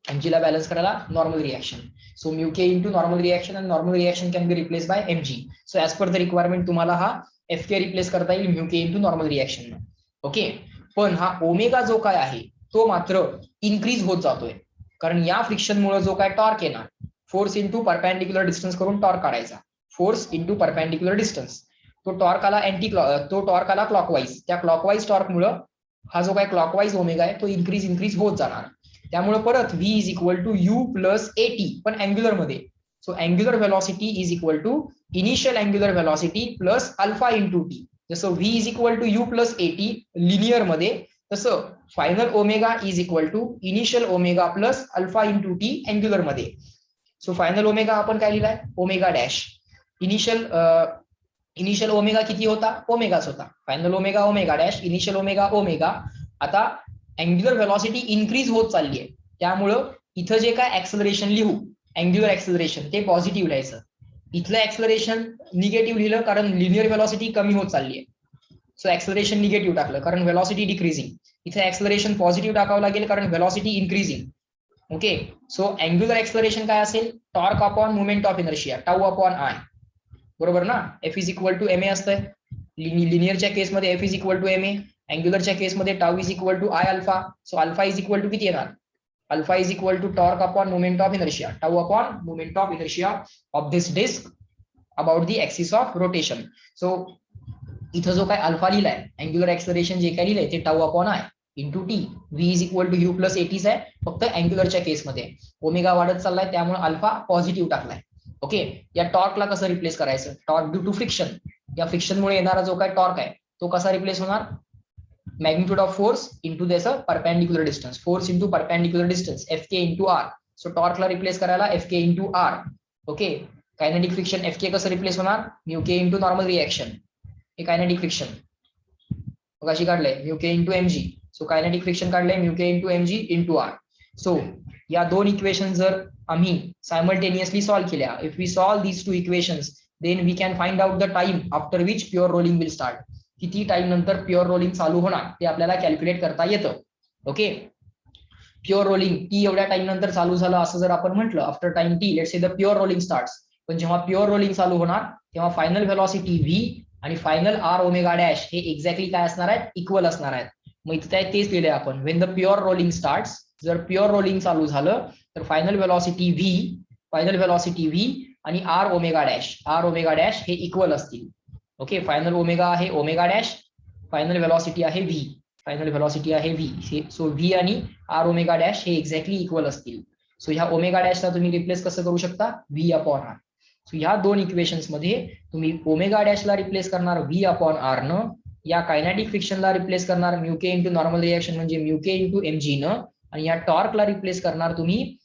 एमजी ला बॅलन्स करायला normal reaction. So mu k into normal reaction and normal reaction can be replace bye MG. So as per the requirement तुम्हाला हा एफ के रिप्लेस करता येईल mu k into normal reaction. Okay, पण हा ओमेगा जो काय आहे तो मात्र इन्क्रीज होत जातोय, कारण या फ्रिक्शनमुळे जो काय टॉर्क येणार, फोर्स इंटू परपॅन्डिक्युलर डिस्टन्स करून टॉर्क काढायचा, फोर्स इंटू परपॅन्डिक्युलर डिस्टन्स. तो टॉर्क आला क्लॉकवाईज, त्या क्लॉकवाईज टॉर्कमुळे हा जो काय क्लॉकवाईज ओमेगा आहे तो इन्क्रीज होत जाणार. त्यामुळे परत v is equal to u plus at, पण अँग्युलर मध्ये. So angular velocity is equal to initial angular velocity plus alpha into t. जसं V is equal to u plus at linear मध्ये, तसं final omega is equal to initial omega plus alpha into t angular मध्ये. सो फायनल ओमेगा आपण काय लिहिलाय, ओमेगा डॅश. इनिशियल ओमेगा किती होता, ओमेगाच होता. Final omega omega dash, initial omega omega. आता अँग्युलर व्हेलॉसिटी इन्क्रीज होत चालली आहे, त्यामुळं इथं जे काय ऍक्सलरेशन लिहू, अँग्युलर ऍक्सलरेशन ते पॉझिटिव्ह लिहायचं. इथलं ऍक्सलरेशन निगेटिव्ह लिहिलं कारण लिनियर व्हेलॉसिटी कमी होत चालली आहे. सो ऍक्सलरेशन निगेटिव्ह टाकलं कारण व्हेलॉसिटी डिक्रीजिंग. इथे ऍक्सलरेशन पॉझिटिव्ह टाकावं लागेल कारण velocity increasing. Okay, so angular acceleration काय असेल, torque upon moment of inertia, tau upon I, बरोबर ना. F is equal to m a असतंय लिनियरच्या केसमध्ये, f is equal to m a. अँग्युलरच्या केसमध्ये tau is equal to I alpha. So alpha is equal to किती येणार, alpha is equal to torque upon moment of inertia, tau upon moment of inertia of this disc about the axis of rotation. So इथं जो काय अल्फा लिहिलाय, अँग्युलर ऍक्सलरेशन जे काय लिहिलंय ते tau upon I into t. V is equal to u plus एटीच आहे, फक्त अँग्युलरच्या केसमध्ये ओमेगा वाढत चाललाय त्यामुळे अल्फा पॉझिटिव्ह टाकलाय. ओके, या टॉर्कला कसं रिप्लेस करायचं, टॉर्क ड्यू टू फ्रिक्शन, या फ्रिक्शनमुळे येणारा जो काय टॉर्क आहे तो कसा रिप्लेस होणार, मॅग्निट्यूड ऑफ फोर्स इंटू त्याचं perpendicular distance, force into perpendicular distance, f k into r. So टॉर्कला रिप्लेस करायला f k into r. Okay, kinetic friction f k कसं रिप्लेस होणार, mu k into normal reaction, हे कायनेटिक फ्रिक्शन कशी काढलंय, mu k into mg. So kinetic friction काढलंय mu k into mg into r. So या दोन इक्वेशन जर आम्ही सायमल्टेनियसली सॉल्व्ह केल्या, if we solve these two equations then we can find out the time after which pure rolling will start. किती टाइम नंतर प्युअर रोलिंग चालू होणार ते आपल्याला कॅल्क्युलेट करता येतं. ओके, प्युअर रोलिंग टी एवढ्या टाइम नंतर चालू झालं असं जर आपण म्हटलं, after time t let's say the pure rolling starts, पण जेव्हा प्युअर रोलिंग चालू होणार तेव्हा फायनल व्हेलॉसिटी व्ही आणि फायनल आर ओमेगा डॅश हे एक्झॅक्टली काय असणार आहेत, इक्वल असणार आहेत. मग इथे तेच लिहिलंय आपण, when the pure rolling starts, जर प्युअर रोलिंग चालू झालं तर फायनल व्हेलॉसिटी व्ही आणि आर ओमेगा डॅश हे इक्वल असतील. ओके, फायनल ओमेगा आहे ओमेगा डॅश, फायनल व्हेलॉसिटी आहे व्ही. सो व्ही आणि आर ओमेगा डॅश हे एक्झॅक्टली इक्वल असतील. सो ह्या ओमेगा डॅशला तुम्ही रिप्लेस कसं करू शकता, व्ही अपॉन आर. सो ह्या दोन इक्वेशन्स मध्ये तुम्ही ओमेगा डॅशला रिप्लेस करणार व्ही अपॉन आर न, या कायनेटिक फ्रिक्शनला रिप्लेस करणार mu k into normal reaction म्हणजे म्यू के इंटू एमजी न, आणि या टॉर्कला रिप्लेस करणार तुम्ही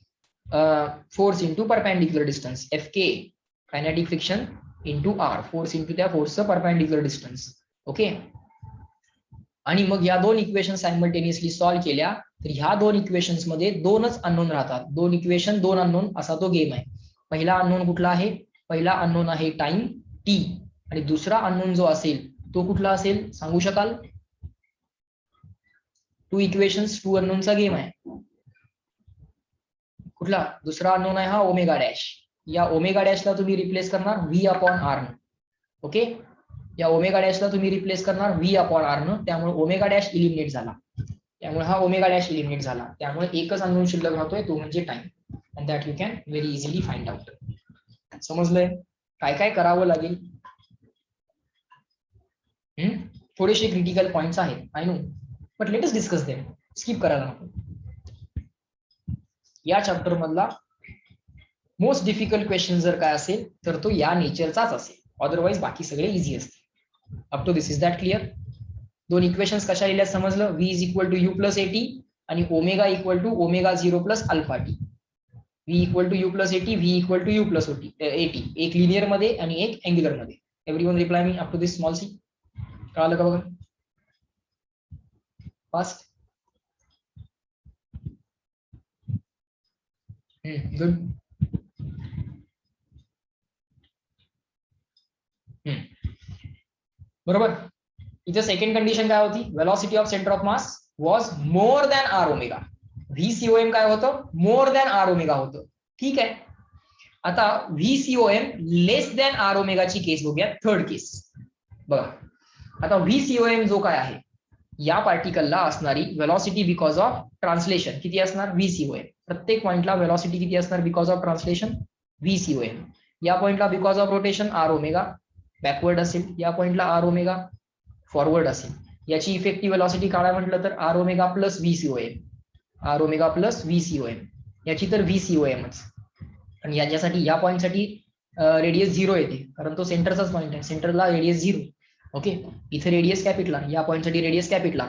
force into perpendicular distance f k, kinetic friction into r, force into त्या फोर्सचं परपेंडिक्युलर डिस्टन्स. ओके. आणि मग या दोन इक्वेशन सायमल्टेनियसली सॉल्व्ह केल्या तर ह्या दोन इक्वेशन्स मध्ये दोनच अननोन राहतात. दोन इक्वेशन दोन अननोन असा तो गेम आहे. पहिला अननोन कुठला आहे? पहिला अननोन आहे टाइम टी, आणि दुसरा अननोन जो असेल तो कुठला असेल सांगू शकाल? टू इक्वेशन्स टू अननोनचा गेम आहे. कुठला दुसरा अननोन आहे? हा ओमेगा डॅश. या ओमेगा डॅशला तुम्ही रिप्लेस करणार व्ही अपॉन आर न. ओके. या ओमेगा डॅशला तुम्ही रिप्लेस करणार व्ही अपॉन आर न. त्यामुळे ओमेगा डॅश इलिमिनेट झाला. त्यामुळे हा ओमेगा डॅश इलिमिनेट झाला. त्यामुळे एकच अननोन शिल्लक राहतोय, तो म्हणजे time. And that you can very easily find out. समजलंय काय काय करावं लागेल? थोडेसे क्रिटिकल पॉइंट्स आहेत I know, but let us discuss them. Skip करायला नको. या चॅप्टर मधला मोस्ट डिफिकल्ट क्वेश्चन जर काय असेल तर तो या नेचरचाच असेल. अदरवाइज बाकी सगळे इझी असतील. Up to this is that clear? दोन इक्वेशन्स कशा लिहिल्या समजलं? V is equal to u plus at आणि omega equal to omega zero plus alpha t. V equal to u plus at, v equal to u plus at. एक लिनियर मध्ये आणि एक अँग्युलर मध्ये. Everyone reply me up to this small c. कळालं का बघा? फास्ट. गुड. बरोबर. इथे सेकंड कंडिशन काय होती? Velocity of centre of mass was more than r omega. Vcom काय होतं? मोर दॅन आर ओमेगा होतं. ठीक आहे. आता व्हीसीओएम लेस दॅन आर ओमेगाची केस बघूया, थर्ड केस. बघा आता व्हीसीओएम जो काय आहे या पार्टिकलला असणारी वेलॉसिटी बिकॉज ऑफ ट्रान्सलेशन किती असणार? व्हीसीओएम. प्रत्येक पॉइंटला वेलॉसिटी किती असणार बिकॉज ऑफ ट्रान्सलेशन? व्हीसीओएम. या पॉइंटला because of rotation R omega backward असेल, या पॉइंटला आर ओमेगा फॉरवर्ड असेल. याची इफेक्टिव्ह वेलॉसिटी काढा म्हटलं तर r omega plus vcom, r omega plus vcom. याची तर व्हीसीओएमच. आणि याच्यासाठी या पॉइंटसाठी रेडियस झिरो येते कारण तो सेंटरचाच पॉइंट आहे. सेंटरला रेडियस झिरो. ओके. इथे रेडियस कॅपिटल, या पॉइंटसाठी रेडियस कॅपिटल.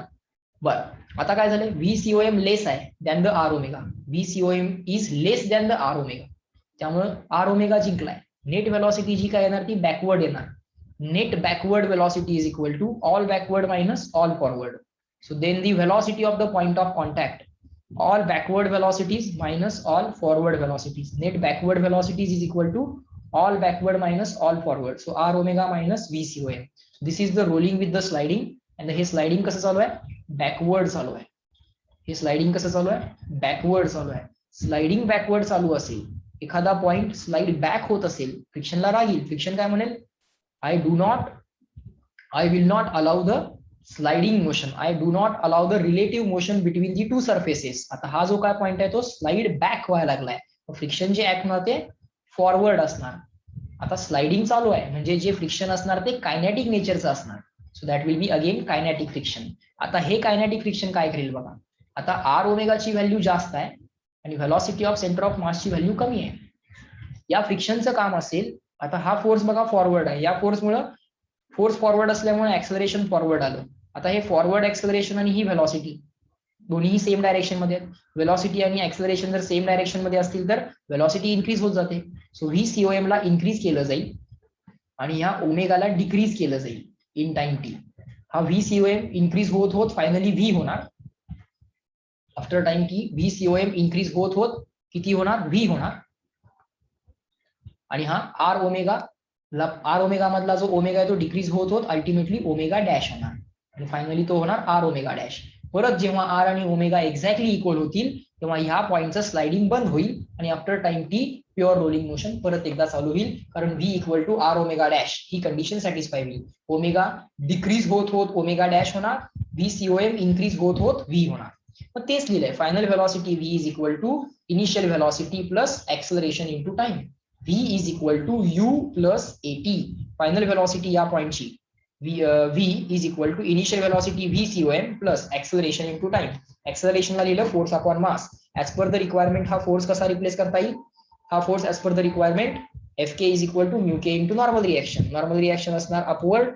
बरं आता काय झालं? व्हीसीओएम लेस आहे than the r omega. Vcom is less than the r omega. त्यामुळे आर ओमेगा जिंकलाय. नेट वेलॉसिटी जी काय येणार ती बॅकवर्ड येणार. Net backward velocity is equal to all backward minus all forward. So then the velocity of the point of contact, all backward velocities minus all forward velocities. Net backward velocities is equal to all backward minus all forward. So r omega minus vcom. This is the rolling with the sliding. and हे sliding कसं चालू आहे? backward चालू आहे. हे sliding कसं चालू आहे? backward चालू आहे. स्लाइडिंग बॅकवर्ड चालू असेल, एखादा पॉइंट स्लाइड बॅक होत असेल, फ्रिक्शनला राहील. फ्रिक्शन काय म्हणेल? I will not allow the sliding motion. I do not allow the relative motion between the two surfaces. आता हा जो काय पॉइंट आहे तो स्लाइड बॅक व्हायला लागलाय. फ्रिक्शन जे ऍक्ट होणार ते फॉरवर्ड असणार. आता स्लाइडिंग चालू आहे म्हणजे जे फ्रिक्शन असणार ते कायनेटिक नेचरचं असणार. So that will be again kinetic friction. आता हे कायनेटिक फ्रिक्शन काय करेल बघा. आता आर ओमेगाची व्हॅल्यू जास्त आहे आणि व्हेलॉसिटी ऑफ सेंटर ऑफ मासची व्हॅल्यू कमी आहे. या फ्रिक्शनचं काम असेल. आता हा फोर्स बघा फॉरवर्ड आहे. या फोर्स फॉरवर्ड असल्यामुळे ऍक्सलरेशन फॉरवर्ड आलं. आता हे फॉरवर्ड ऍक्सलरेशन आणि ही व्हेलॉसिटी दोन्ही सेम डायरेक्शन मध्ये आहेत. व्हेलॉसिटी आणि ऍक्सलरेशन जर सेम डायरेक्शन मध्ये असतील तर व्हेलॉसिटी इन्क्रीज होत जाते. सो व्हीसीओएम ला इन्क्रीज केलं जाईल आणि या ओमेगाला डिक्रीज केलं जाईल इन टाइम टी. हा व्हीसीओएम इन्क्रीज होत होत फायनली व्ही होणार. आफ्टर टाइम टी व्हीसीओएम इन्क्रीज होत होत किती होणार? व्ही होणार. आणि हा आर ओमेगा मधला जो ओमेगा आहे तो डिक्रीज होत होत अल्टिमेटली ओमेगा डॅश होणार आणि फायनली तो होणार आर ओमेगा डॅश. परत जेव्हा आर आणि ओमेगा एक्झॅक्टली इक्वल होतील तेव्हा ह्या पॉइंटचं स्लाइडिंग बंद होईल आणि after time t pure rolling motion परत एकदा चालू होईल कारण v equal to R omega dash ही कंडिशन सॅटिस्फाय होईल. ओमेगा डिक्रीज होत होत ओमेगा डॅश होणार. व्हीसीओएम इन्क्रीज होत होत व्ही होणार. मग तेच लिहिलंय final velocity V is equal to initial velocity plus acceleration into time. v is equal to u plus at. Final velocity या पॉइंटची v is equal to initial velocity vcom plus acceleration into time. acceleration ला लिहिलं force upon mass. As per the requirement हा फोर्स कसा रिप्लेस करता येईल? हा force as per the requirement fk is equal to mu k into normal reaction. Normal reaction असणार अपवर्ड,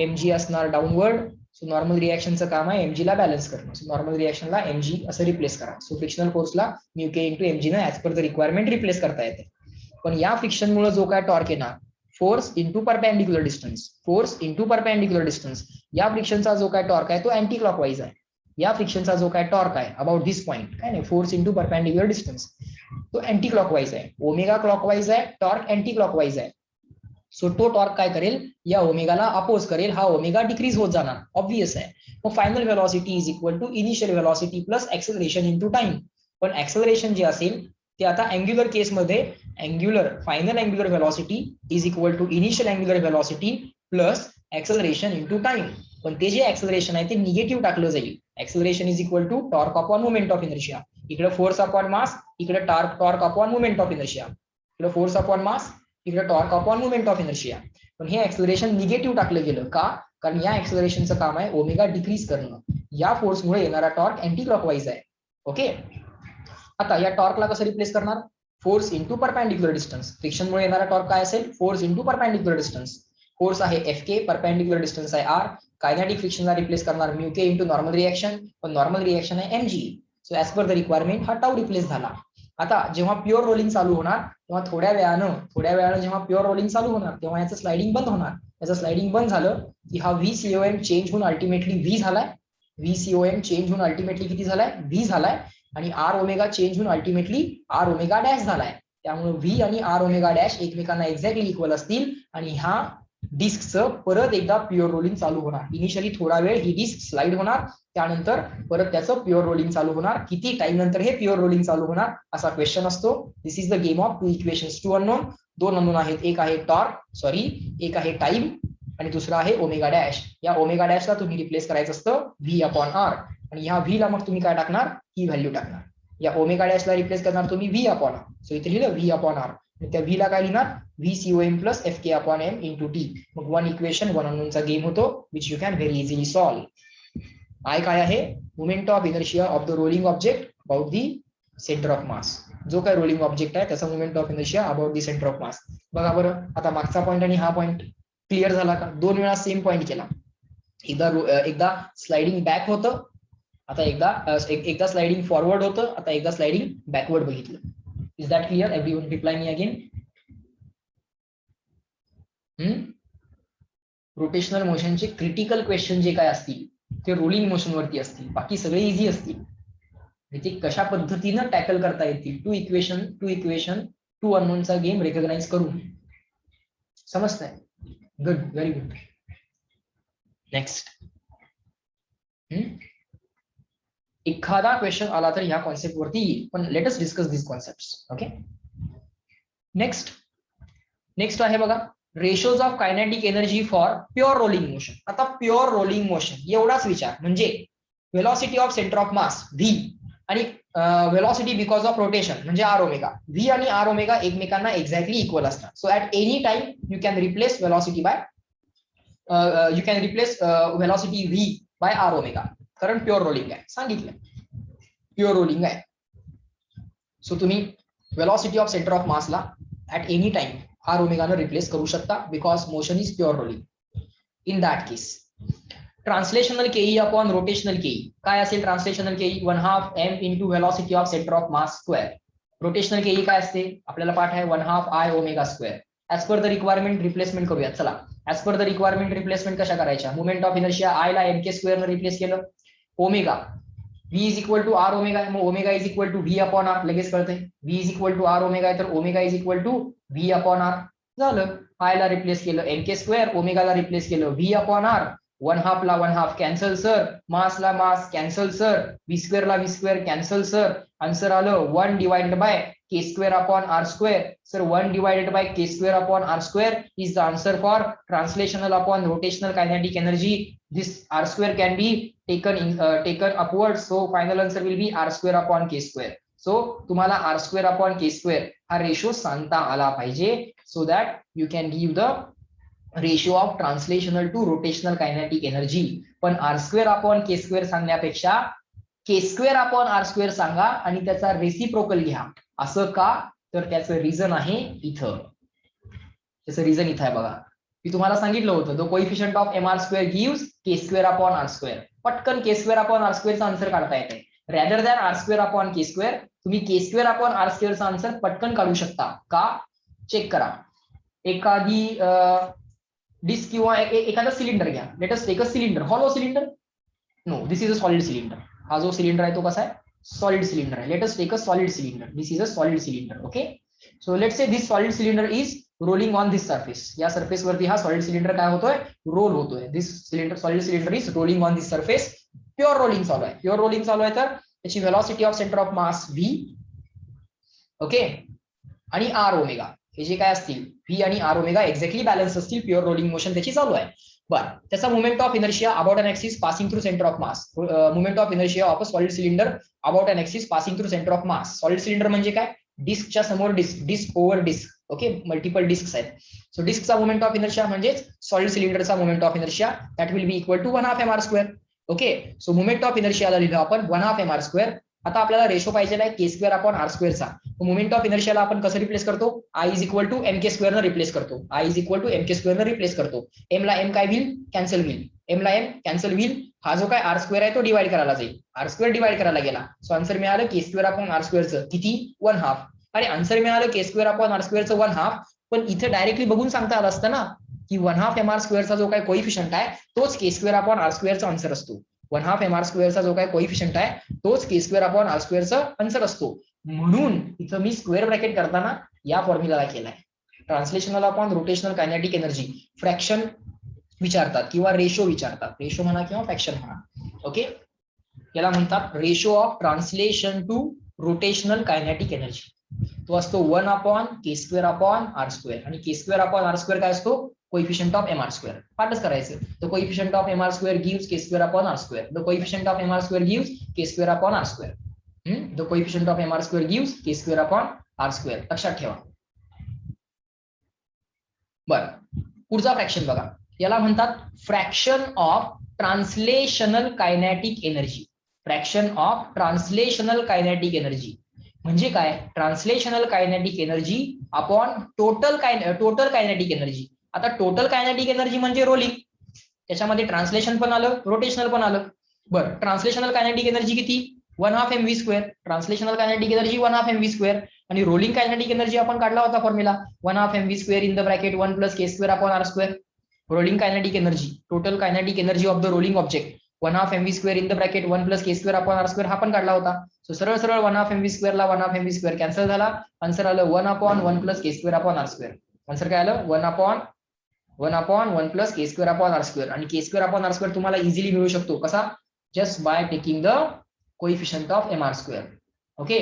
mg असणार डाऊनवर्ड. सो नॉर्मल रिएक्शनचं काम आहे mg ला बॅलन्स करणं. सो नॉर्मल रिएक्शनला mg असं रिप्लेस करा. सो फ्रिक्शनल फोर्सला mu k into mg ने as per the requirement replace करता येते. पण या फ्रिक्शन मुळे जो काय टॉर्क येणार force into perpendicular distance, force into perpendicular distance. या फ्रिक्शनचा जो काय टॉर्क आहे तो अँटी क्लॉकवाईज आहे. या फ्रिक्शनचा जो काय टॉर्क आहे अबाउट दिस पॉइंट, काय नाही, फोर्स इंटू परपेंडिक्युलर डिस्टन्स, तो अँटी क्लॉकवाईज आहे. ओमेगा क्लॉकवाईज आहे, टॉर्क अँटी क्लॉकवाईज आहे. सो तो टॉर्क काय करेल, या ओमेगाला अपोज करेल, हा ओमेगा डिक्रीज होत जाणार, ऑब्वियस आहे. मग final velocity is equal to initial velocity plus acceleration into time. पण एक्सेलरेशन जे असेल ते आता अँग्युलर केसमध्ये angular final angular velocity is equal to initial angular velocity plus acceleration into time. पण ते जे एक्सेलरेशन आहे ते निगेटिव्ह टाकलं जाईल. Acceleration is equal to torque upon moment of inertia. इकडे फोर्स अपॉन मास, इकडे torque upon moment of inertia. इकडे फोर्स अपॉन मास, इकडे torque upon moment of inertia. पण हे एक्सेलरेशन निगेटिव्ह टाकलं गेलं का, कारण या एक्सेलरेशनचं काम आहे ओमेगा डिक्रीज करणं. या फोर्समुळे येणारा टॉर्क अँटी क्लॉकवाईज आहे. ओके, आता या टॉर्कला कसं रिप्लेस करणार, फोर्स इंटू परपेंडिक्युलर डिस्टन्स. फ्रिक्शनमुळे येणारा टॉर्क काय असेल, force into perpendicular distance. Force आहे Fk, परपेंडिक्युलर डिस्टन्स आहे R. कायनेटिक फ्रिक्शनला रिप्लेस करणार mu k into normal reaction, पण नॉर्मल रिएक्शन आहे mg. So as per the requirement हा टाऊ रिप्लेस झाला. आता जेव्हा प्युअर रोलिंग चालू होणार तेव्हा थोड्या वेळानं जेव्हा प्युअर रोलिंग चालू होणार तेव्हा याचं स्लाइडिंग बंद होणार. याचं स्लाइडिंग बंद झालं की हा VCOM चेंज होऊन अल्टिमेटली V झालाय. VCOM चेंज होऊन अल्टिमेटली किती झालाय, V झालाय. आणि R ओमेगा चेंज होऊन अल्टिमेटली R ओमेगा डॅश झालाय. त्यामुळे V आणि R ओमेगा डॅश एकमेकांना एक्झॅक्टली इक्वल असतील आणि ह्या डिस्कचं परत एकदा प्युअर रोलिंग चालू होणार. इनिशियली थोडा वेळ ही डिस्क स्लाइड होणार, त्यानंतर परत त्याचं प्युअर रोलिंग चालू होणार. किती टाइम नंतर हे प्युअर रोलिंग चालू होणार असा क्वेश्चन असतो. This is the game of two equations, two unknown. दोन अननोन आहेत, एक आहे एक आहे टाइम आणि दुसरा आहे ओमेगा डॅश. या ओमेगा डॅशला तुम्ही रिप्लेस करायचं असतं V अपॉन R आणि ह्या V ला मग तुम्ही काय टाकणार, ही व्हॅल्यू टाकणार. या ओमेगा डॅशला रिप्लेस करणार तुम्ही V अपॉन R. सो इथे लिहिलं V अपॉन R. त्या V ला काय लिहिणार, VCOM plus Fk upon M into T. मग वन इक्वेशन वन अननोनचा गेम होतो, which you can very easily solve. I काय आहे, moment of inertia of the rolling object about the centre of मास. जो काय रोलिंग ऑब्जेक्ट आहे त्याचा moment of inertia about the centre of मास. बघा बरं, आता मागचा पॉईंट आणि हा पॉईंट क्लिअर झाला का, दोन वेळा सेम पॉईंट केला. एकदा स्लाइडिंग बॅक होतं, आता एकदा स्लाइडिंग फॉरवर्ड होतं, आता एकदा स्लाइडिंग बॅकवर्ड बघितलं. Is that clear? Everyone reply me again. Rotational मोशनचे क्रिटिकल क्वेश्चन जे काय असतील ते रोलिंग मोशन वरती असतील, बाकी सगळे इझी असतील. ते कशा पद्धतीनं टॅकल करता येतील, टू इक्वेशन टू अननोनचा गेम रेकॉग्नाइज करून. समजतंय? Good, very good. नेक्स्ट, एखादा क्वेश्चन आला तर ह्या कॉन्सेप्ट वरती येईल, पण let us discuss this concept. Okay, next आहे बघा, ratios of kinetic energy for pure rolling motion. आता प्युअर रोलिंग मोशन एवढाच विचार, म्हणजे velocity of centre of mass V आणि वेलॉसिटी बिकॉज ऑफ रोटेशन म्हणजे R ओमेगा. V आणि R ओमेगा एकमेकांना एक्झॅक्टली इक्वल असतात. So at any time you can replace velocity by velocity V by R omega. कारण प्युअर रोलिंग आहे, सांगितलं प्युअर रोलिंग आहे. सो तुम्ही वेलॉसिटी ऑफ सेंटर ऑफ मासला ऍट एनी टाइम R ओमेगानं रिप्लेस करू शकता, because motion is pure rolling. In that case translational KE upon rotational KE काय असेल, translational KE 1/2 m into velocity of centre of mass square. Rotational KE काय असते, आपल्याला पाठ आहे 1/2 I omega square. As per the requirement replacement करूया. चला, as per the requirement replacement कशा करायच्या, मोमेंट ऑफ इनर्शिया I ला mk स्क्वेअर ने रिप्लेस केलं, omega V is equal to R omega, मग omega is equal to V upon R. लगेच कळतंय, V is equal to R omega तर omega is equal to V upon R. झालं, I ला रिप्लेस केलं mk स्क्वेअर, ओमेगाला रिप्लेस केलं V अपॉन R. 1/2 ला 1/2 कॅन्सल सर, मास ला मास कॅन्सल सर, V स्क्वेअर ला V square cancel sir. Answer आलं 1 divided by k square upon R square. Sir 1 divided by k square upon R square is the answer for translational upon rotational kinetic energy. This R square can be taken upwards, so final answer will be R square upon k square. So तुम्हाला R square upon k square हा रेशो सांगता आला पाहिजे, so that you can give the ratio of translational to rotational kinetic energy. पण R square upon k square सांगण्यापेक्षा k square upon R square सांगा आणि त्याचा रेसिप्रोकल घ्या. असं का, तर त्याचं रिझन आहे इथं. त्याचं रिझन इथं आहे बघा. मी तुम्हाला सांगितलं होतं, the coefficient of mr square gives k square upon R square. पटकन k स्क्वेअर अपॉन R स्क्वेअरचा आन्सर काढता येते. Rather than R square upon k square तुम्ही k स्क्वेअर अपॉन R स्क्वेअरचा आन्सर पटकन काढू शकता. का, चेक करा. एखादी डिस्क किंवा एखादा सिलेंडर घ्या. Let us take a cylinder, hollow cylinder. No, this is a solid cylinder. हा जो सिलेंडर आहे तो कसा आहे? सॉलिड सिलेंडर आहे. Let us take a solid cylinder. This is a solid cylinder. Okay, so let's say this solid cylinder is rolling on this surface. या सरफेस वरती हा सॉलिड सिलेंडर काय होतोय? रोल होतोय. This cylinder, solid cylinder is rolling on this surface. Pure rolling चालू आहे. प्युअर रोलिंग चालू आहे तर त्याची velocity of centre of mass v. Okay, आणि आर ओमेगा हे जे काय असतील व्ही आणि आर ओमेगा एक्झॅक्टली बॅलन्स असतील. प्युअर रोलिंग मोशन त्याची चालू आहे. बरं, त्याचा moment of inertia about an axis passing through centre of mass. Moment of inertia of a solid cylinder about an axis passing through centre of mass. Solid cylinder म्हणजे काय? डिस्कच्या समोर disk, disc over disc. Okay, multiple disc आहेत. सो डिस्कचा मोमेंट ऑफ इनर्शिया म्हणजेच सॉलिड सिलेंडरचा moment of inertia that will be equal to 1/2 mr². Okay, so moment of इनर्शियाला लिहिलं आपण 1/2 mr². आता आपल्याला रेशो पाहिजे आहे k²/r² चा. मोमेंट ऑफ इनर्शियाला आपण कसं रिप्लेस करतो? I is equal to mk² न रिप्लेस करतो. I is equal to mk² न रिप्लेस करतो. m ला m काय होईल? कॅन्सल होईल. m ला m कॅन्सल होईल. हा जो काय r² आहे तो डिवाइड करायला जाईल. r² डिवाइड करायला गेला. सो आन्सर मिळालं k²/r² चं किती? 1/2. अरे आन्सर मिळालं k²/r² चं 1/2. पण इथे डायरेक्टली बघून सांगता आलं असतं ना की 1/2 mr² चा जो काय कोइफिशियंट आहे तोच k²/r² चा आन्सर असतो. 1/2 mr² चा जो काय कोइफिशियंट आहे तोच k²/r² चा आन्सर असतो. म्हणून इथं मी स्क्वेअर ब्रॅकेट करताना या फॉर्म्युलाला केलाय. Translational upon rotational kinetic energy fraction विचारतात किंवा रेशो विचारतात. रेशो म्हणा किंवा फ्रॅक्शन म्हणा. ओके, याला म्हणतात ratio of translation to rotational kinetic energy. तो असतो 1/k²/r². आणि k²/r² काय असतो? Coefficient of mr². पाठच करायचं. The coefficient of mr² gives k²/r². The coefficient of mr² gives k²/r². The coefficient of mr² gives k²/r². लक्षात ठेवा. बर, पुढचा फ्रॅक्शन बघा. याला म्हणतात fraction of translational kinetic energy. Fraction of translational kinetic energy म्हणजे काय? Translational kinetic energy upon total kinetic energy. आता टोटल कायनेटिक एनर्जी म्हणजे रोलिंग, त्याच्यामध्ये ट्रान्सलेशन पण आलं, रोटेशनल पण आलं. बरं, ट्रान्सलेशनल कायनेटिक एनर्जी किती? 1/2 mv². Translational kinetic energy 1/2 mv². आणि रोलिंग कायनेटिक एनर्जी आपण काढला होता formula 1/2 mv² in the bracket 1 + k²/r². Rolling kinetic energy, total kinetic energy of the rolling object 1/2 mv² in the bracket 1 + k²/r² हा पण काढला होता. सो सरळ सरळ 1/2 mv² ला 1/2 mv² कॅन्सल झाला. आन्सर आलं 1/1 + k²/r². आन्सर काय आलं? 1/1 + k²/r². आणि k²/r² तुम्हाला इझिली मिळू शकतो. कसा? Just by taking the coefficient of mr². Okay,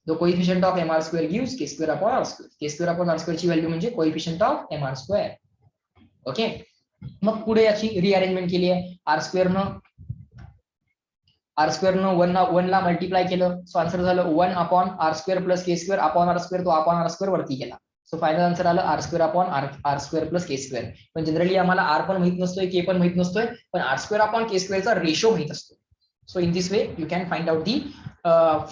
the coefficient of mr² gives k²/r². k²/r² ची व्हॅल्यू म्हणजे कोइफिशियंट ऑफ mr². ओके, मग पुढे याची रिअरेंजमेंट केली आहे. r² न 1 ला मल्टिप्लाय केलं. सो आन्सर झालं 1/r² + k²/r². तो अपॉन r² वरती गेला. सो फायनल आन्सर आलं r² + k². पण जनरली आम्हाला r पण माहित नसतोय, k पण माहित नसतोय, पण r²/k² चा रेशो माहित असतो. So in this way you can find out the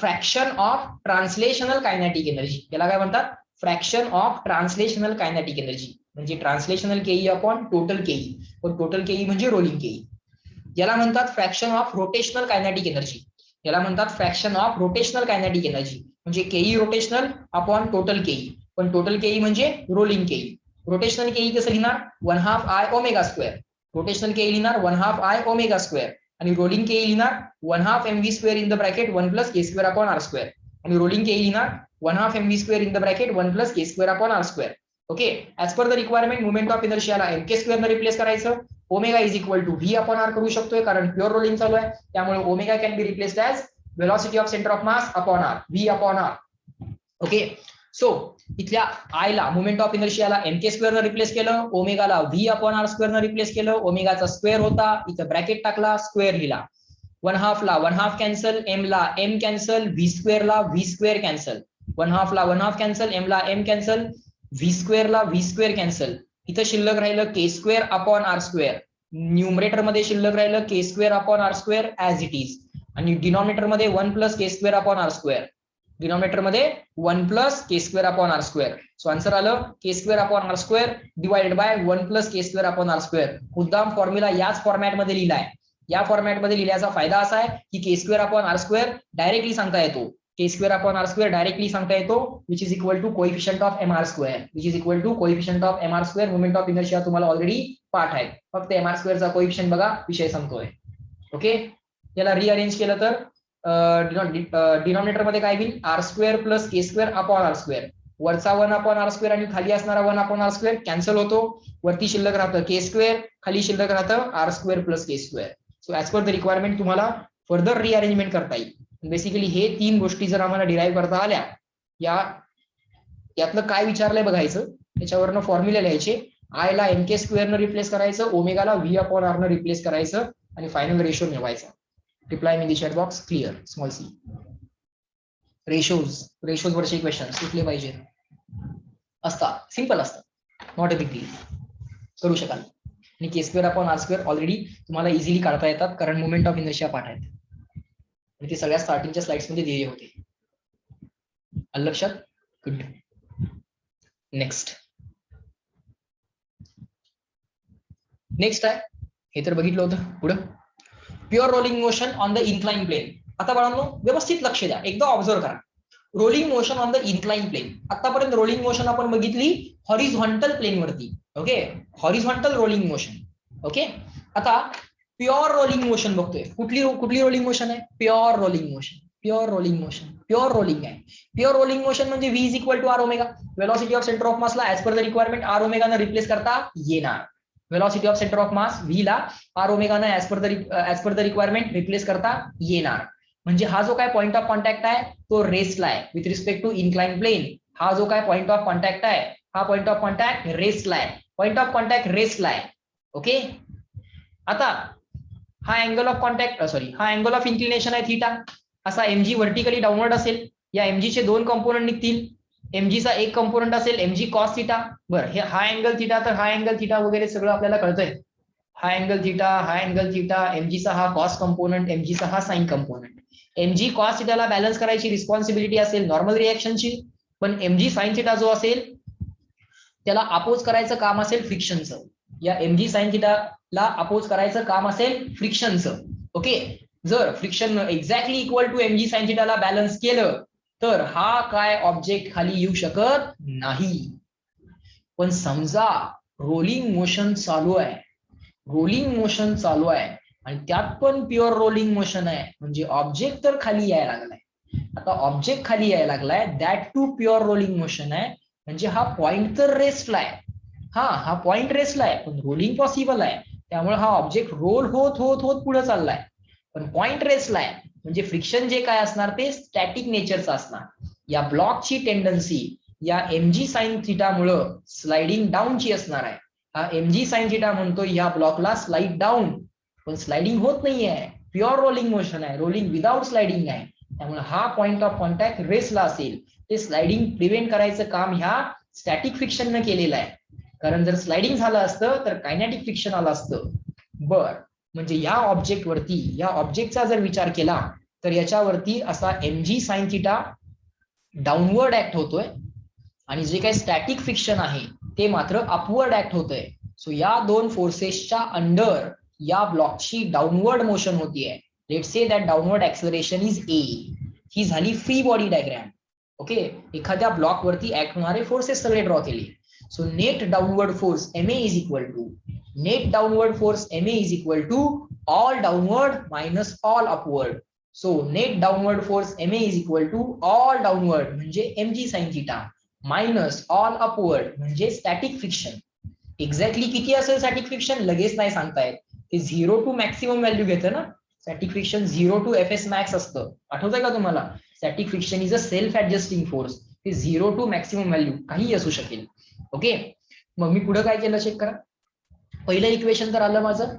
fraction of translational kinetic energy. याला काय म्हणतात? Fraction of translational kinetic energy म्हणजे ट्रान्सलेशनल केई अपॉन टोटल केई. पण टोटल केई म्हणजे रोलिंग केई. याला म्हणतात fraction of rotational kinetic energy. याला म्हणतात fraction of rotational kinetic energy म्हणजे केई रोटेशनल अपॉन टोटल केई. पण टोटल केई म्हणजे रोलिंग केई. रोटेशनल केई कसं लिहिणार? 1/2 I ω². रोटेशनल केई लिहिणार 1/2 I ω². आणि रोलिंग केई लिहिणार 1/2 mv² in the bracket 1 + k²/r². आणि रोलिंग केई लिहिणार 1/2 mv² in the bracket 1 + k²/r². Okay, as per the requirement moment of इनर्शियाला mk² न रिप्लेस करायचं. Omega is equal to v/r करू शकतोय कारण प्युअर रोलिंग चालू आहे. त्यामुळे omega can be replaced as velocity of centre of mass upon r, v/r. Okay, so इथल्या आय ला मोमेंट ऑफ इनर्शियाला mk² न रिप्लेस केलं, ओमेगाला v/r² न रिप्लेस केलं. ओमेगाचा स्क्वेअर होता, इथं ब्रॅकेट टाकला, स्क्वेअर लिहिला. 1/2 ला 1/2 कॅन्सल, m ला m कॅन्सल, v² ला v² कॅन्सल. 1/2 ला 1/2 कॅन्सल, m ला m कॅन्सल, v² ला v² कॅन्सल. इथं शिल्लक राहिलं k²/r². न्यूमरेटर मध्ये शिल्लक राहिलं k²/r² ऍज इट इज. आणि डिनॉमिनेटर मध्ये 1 + k²/r². डिनॉमिनेटर मध्ये 1 + k²/r². सो आन्सर आलं k²/r² डिवाइडेड बाय 1 + k²/r². मुद्दाम फॉर्म्युला याच फॉर्मॅट मध्ये लिहिलाय. या फॉर्मॅट मध्ये लिहिल्याचा फायदा असा आहे की k²/r² डायरेक्टली सांगता येतो. K square upon R square directly सांगता येतो, which is equal to coefficient of m r square, which is equal to coefficient of m r square. Moment of inertia तुम्हाला ऑलरेडी पाठ आहे, फक्त एम आर स्क्वेअरचा कोएफिशियंट बघा, विषय संपतोय. ओके, याला रिअरेंज केलं तर डिनॉमिनेटर मध्ये काय होईल, आर स्क्वेअर प्लस के स्क्वेअर अपॉन आर स्क्वेअर. वरचा 1 अपॉन आर स्क्वेअर आणि खाली असणारा 1 अपॉन आर स्क्वेअर कॅन्सल होतो, वरती शिल्लक राहतं के स्क्वेअर, खाली शिल्लक राहतं R square plus K square. So as per the requirement तुम्हाला फर्दर रिअरेंजमेंट करता येईल. बेसिकली हे 3 गोष्टी जर आम्हाला डिराईव्ह करता आल्या, यातलं काय विचारलंय बघायचं, त्याच्यावरनं फॉर्म्युला लिहायचे. आय ला एन के स्क्वेअर न रिप्लेस करायचं, ओमेगाला व्ही अपॉन आर न रिप्लेस करायचं आणि फायनल रेशो मिळवायचा. Reply me in the chat box. Clear, small C. Ratios वरचे क्वेश्चन कुठले पाहिजे असतात, सिंपल असतात, नॉट अ बिग डील, करू शकाल. आणि k square upon R square already तुम्हाला इझिली काढता येतात, कारण मोमेंट ऑफ इनर्शिया पाठ आहेत आणि ते सगळ्या स्टार्टिंगच्या स्लाइड्स मध्ये दिले होते. लक्षात? गुड. नेक्स्ट आहे, हे तर बघितलं होतं. पुढं pure rolling motion on the incline plane. आता बाळांनो व्यवस्थित लक्ष द्या, एकदा ऑब्झर्व करा. Rolling motion on the incline plane. आतापर्यंत रोलिंग मोशन आपण बघितली हॉरिझॉन्टल प्लेन वरती. Okay, horizontal rolling motion. Okay, आता प्युअर रोलिंग मोशन बघतोय. कुठली रोलिंग मोशन आहे? Pure rolling motion. Pure rolling आहे. प्युअर रोलिंग मोशन म्हणजे v is equal to R omega. Velocity of centre of मासला as per the requirement R omega न रिप्लेस करता येणार. Velocity of centre of mass V ला आर ओमेगा न as per the requirement replace करता येणार. म्हणजे हा जो काय पॉइंट ऑफ कॉन्टॅक्ट आहे तो रेस्टला आहे with respect to incline plane. हा जो काय पॉइंट ऑफ कॉन्टॅक्ट आहे, हा पॉइंट ऑफ कॉन्टॅक्ट रेस्टला आहे. पॉइंट ऑफ कॉन्टॅक्ट रेस्टला आहे. ओके, आता हा अँगल ऑफ कॉन्टॅक्ट हा अँगल ऑफ इन्क्लिनेशन आहे थीटा. असा एमजी व्हर्टिकली डाऊनवर्ड असेल. या एमजी चे 2 कंपोनंट निघतील. एमजी चा एक कंपोनंट असेल एमजी कॉस थीटा. बरं, हे हा अँगल थीटा, तर हा अँगल थीटा वगैरे सगळं आपल्याला कळतंय. हा अँगल थीटा, एमजी चा हा कॉस कंपोनंट, एमजी चा हा साइन कंपोनंट. एमजी कॉस थीटाला बॅलन्स करायची रिस्पॉन्सिबिलिटी असेल नॉर्मल रिएक्शनची, पण एमजी साइन थीटा जो असेल त्याला अपोज करायचं काम असेल फ्रिक्शनचं. या एमजी साइन थीटाला अपोज करायचं काम असेल फ्रिक्शनचं. ओके, जर friction exactly equal to MG sine थीटाला बॅलन्स केलं तर हा काय ऑब्जेक्ट खाली येऊ शकत नाही. पण समजा रोलिंग मोशन चालू आहे आणि त्यात पण प्युअर रोलिंग मोशन आहे, म्हणजे ऑब्जेक्ट तर खाली यायला लागलाय. आता ऑब्जेक्ट खाली यायला लागलाय, that too pure rolling motion आहे, म्हणजे हा पॉइंट तर रेस्टला आहे. हा पॉइंट रेस्टला आहे, पण रोलिंग पॉसिबल आहे. त्यामुळे हा ऑब्जेक्ट रोल होत पुढे चाललाय, पण पॉइंट रेस्टला आहे. म्हणजे फ्रिक्शन जे काय असणार ते स्टॅटिक नेचरचं असणार. या ब्लॉकची टेंडन्सी या एमजी साइन थीटामुळे स्लाइडिंग डाऊनची असणार आहे. हा एमजी साइन थीटा म्हणतो या ब्लॉकला स्लाइड डाऊन, पण स्लाइडिंग होत नाहीये. प्युअर रोलिंग मोशन आहे, रोलिंग विदाउट स्लाइडिंग आहे. त्यामुळे हा पॉइंट ऑफ कॉन्टॅक्ट रेस्टला असेल. ते स्लाइडिंग प्रिव्हेंट करायचं काम ह्या स्टॅटिक फ्रिक्शनने केलेलं आहे. कारण जर स्लाइडिंग झालं असतं तर कायनेटिक फ्रिक्शन आलं असतं. बर, म्हणजे या ऑब्जेक्ट वरती, या ऑब्जेक्टचा जर विचार केला तर याच्यावरती असा MG sine theta downward act होतोय आणि जे काही स्टॅटिक फ्रिक्शन आहे ते मात्र अपवर्ड ऍक्ट होतंय. सो या 2 फोर्सेसच्या अंडर या ब्लॉकची डाऊनवर्ड मोशन होतीये. Let's say that downward acceleration is A. ही झाली फ्री बॉडी डायग्राम. ओके, एखाद्या ब्लॉक वरती ऍक्ट होणारे फोर्सेस सगळे ड्रॉ केले. So net downward force M A is equal to all downward minus all upward. So net downward force M A is equal to all downward म्हणजे MG sine theta minus all upward म्हणजे स्टॅटिक फ्रिक्शन. एक्झॅक्टली किती असेल स्टॅटिक फ्रिक्शन लगेच नाही सांगता येत. ते 0 टू मॅक्सिमम व्हॅल्यू घेतं ना. Static friction 0 to FS max असतं, आठवतंय का तुम्हाला? Static friction is a self adjusting force. ते 0 टू मॅक्सिमम व्हॅल्यू काही असू शकेल. ओके, मग मी पुढे काय केलं चेक करा. पहिलं इक्वेशन तर आलं माझं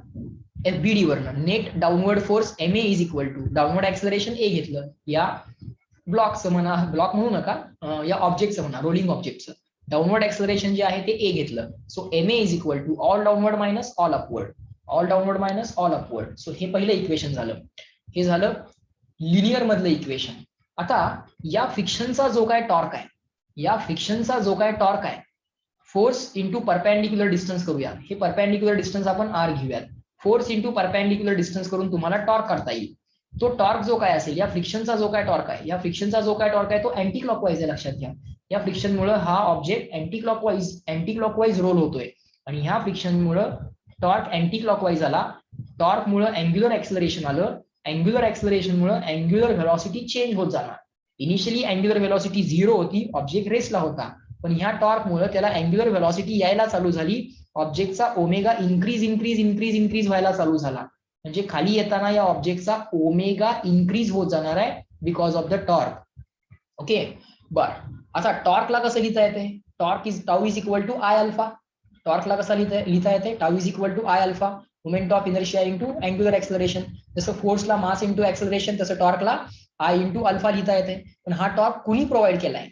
एफबीडी वरनं. Net downward force M A is equal to downward acceleration A घेतलं. या ब्लॉकचं म्हणा, ब्लॉक म्हणू नका, या ऑब्जेक्टचं म्हणा, रोलिंग ऑब्जेक्टचं डाऊनवर्ड ऍक्सलरेशन जे आहे ते ए घेतलं. So M A is equal to all downward minus all upward. So हे पहिलं इक्वेशन झालं. हे झालं लिनियर मधलं इक्वेशन. आता या फ्रिक्शनचा जो काय टॉर्क आहे, फोर्स इंटू परपेंडिक्युलर डिस्टन्स करूया. हे परपेंडिक्युलर डिस्टन्स आपण आर घेऊयात. फोर्स इंटू परपेंडिक्युलर डिस्टन्स करून तुम्हाला टॉर्क करता येईल. तो टॉर्क जो काय असेल, या फ्रिक्शनचा जो काय टॉर्क आहे, या फ्रिक्शनचा जो काय टॉर्क आहे तो अँटी क्लॉकवाईज आहे, लक्षात घ्या. या फ्रिक्शनमुळे हा ऑब्जेक्ट अँटी क्लॉकवाईज रोल होतोय आणि ह्या फ्रिक्शनमुळे टॉर्क अँटी क्लॉकवाईज आला. टॉर्क मुळे अँग्युलर ऍक्सलरेशन आलं. अँग्युलर ऍक्सलरेशन मुळे अँग्युलर व्हेलॉसिटी चेंज होत जाणार. इनिशियली अँग्युलर व्हेलॉसिटी 0 होती, ऑब्जेक्ट रेस्टला होता, पण ह्या टॉर्क मुळे त्याला अँग्युलर व्हेलॉसिटी यायला चालू झाली. ऑब्जेक्टचा ओमेगा इन्क्रीज व्हायला चालू झाला. म्हणजे खाली येताना या ऑब्जेक्टचा ओमेगा इन्क्रीज होत जाणार आहे because of the torque. Okay, बर. आता टॉर्कला कसं लिहिता येते? Torque is tau is equal to I alpha. टॉर्कला कसं लिहिता येते? Tau is equal to I alpha, moment of inertia into angular acceleration. जसं फोर्सला मास इंटू ऍक्सलरेशन, तसं टॉर्कला आय इंटू अल्फा लिहिता येते. पण हा टॉर्क कुणी प्रोव्हाइड केलाय?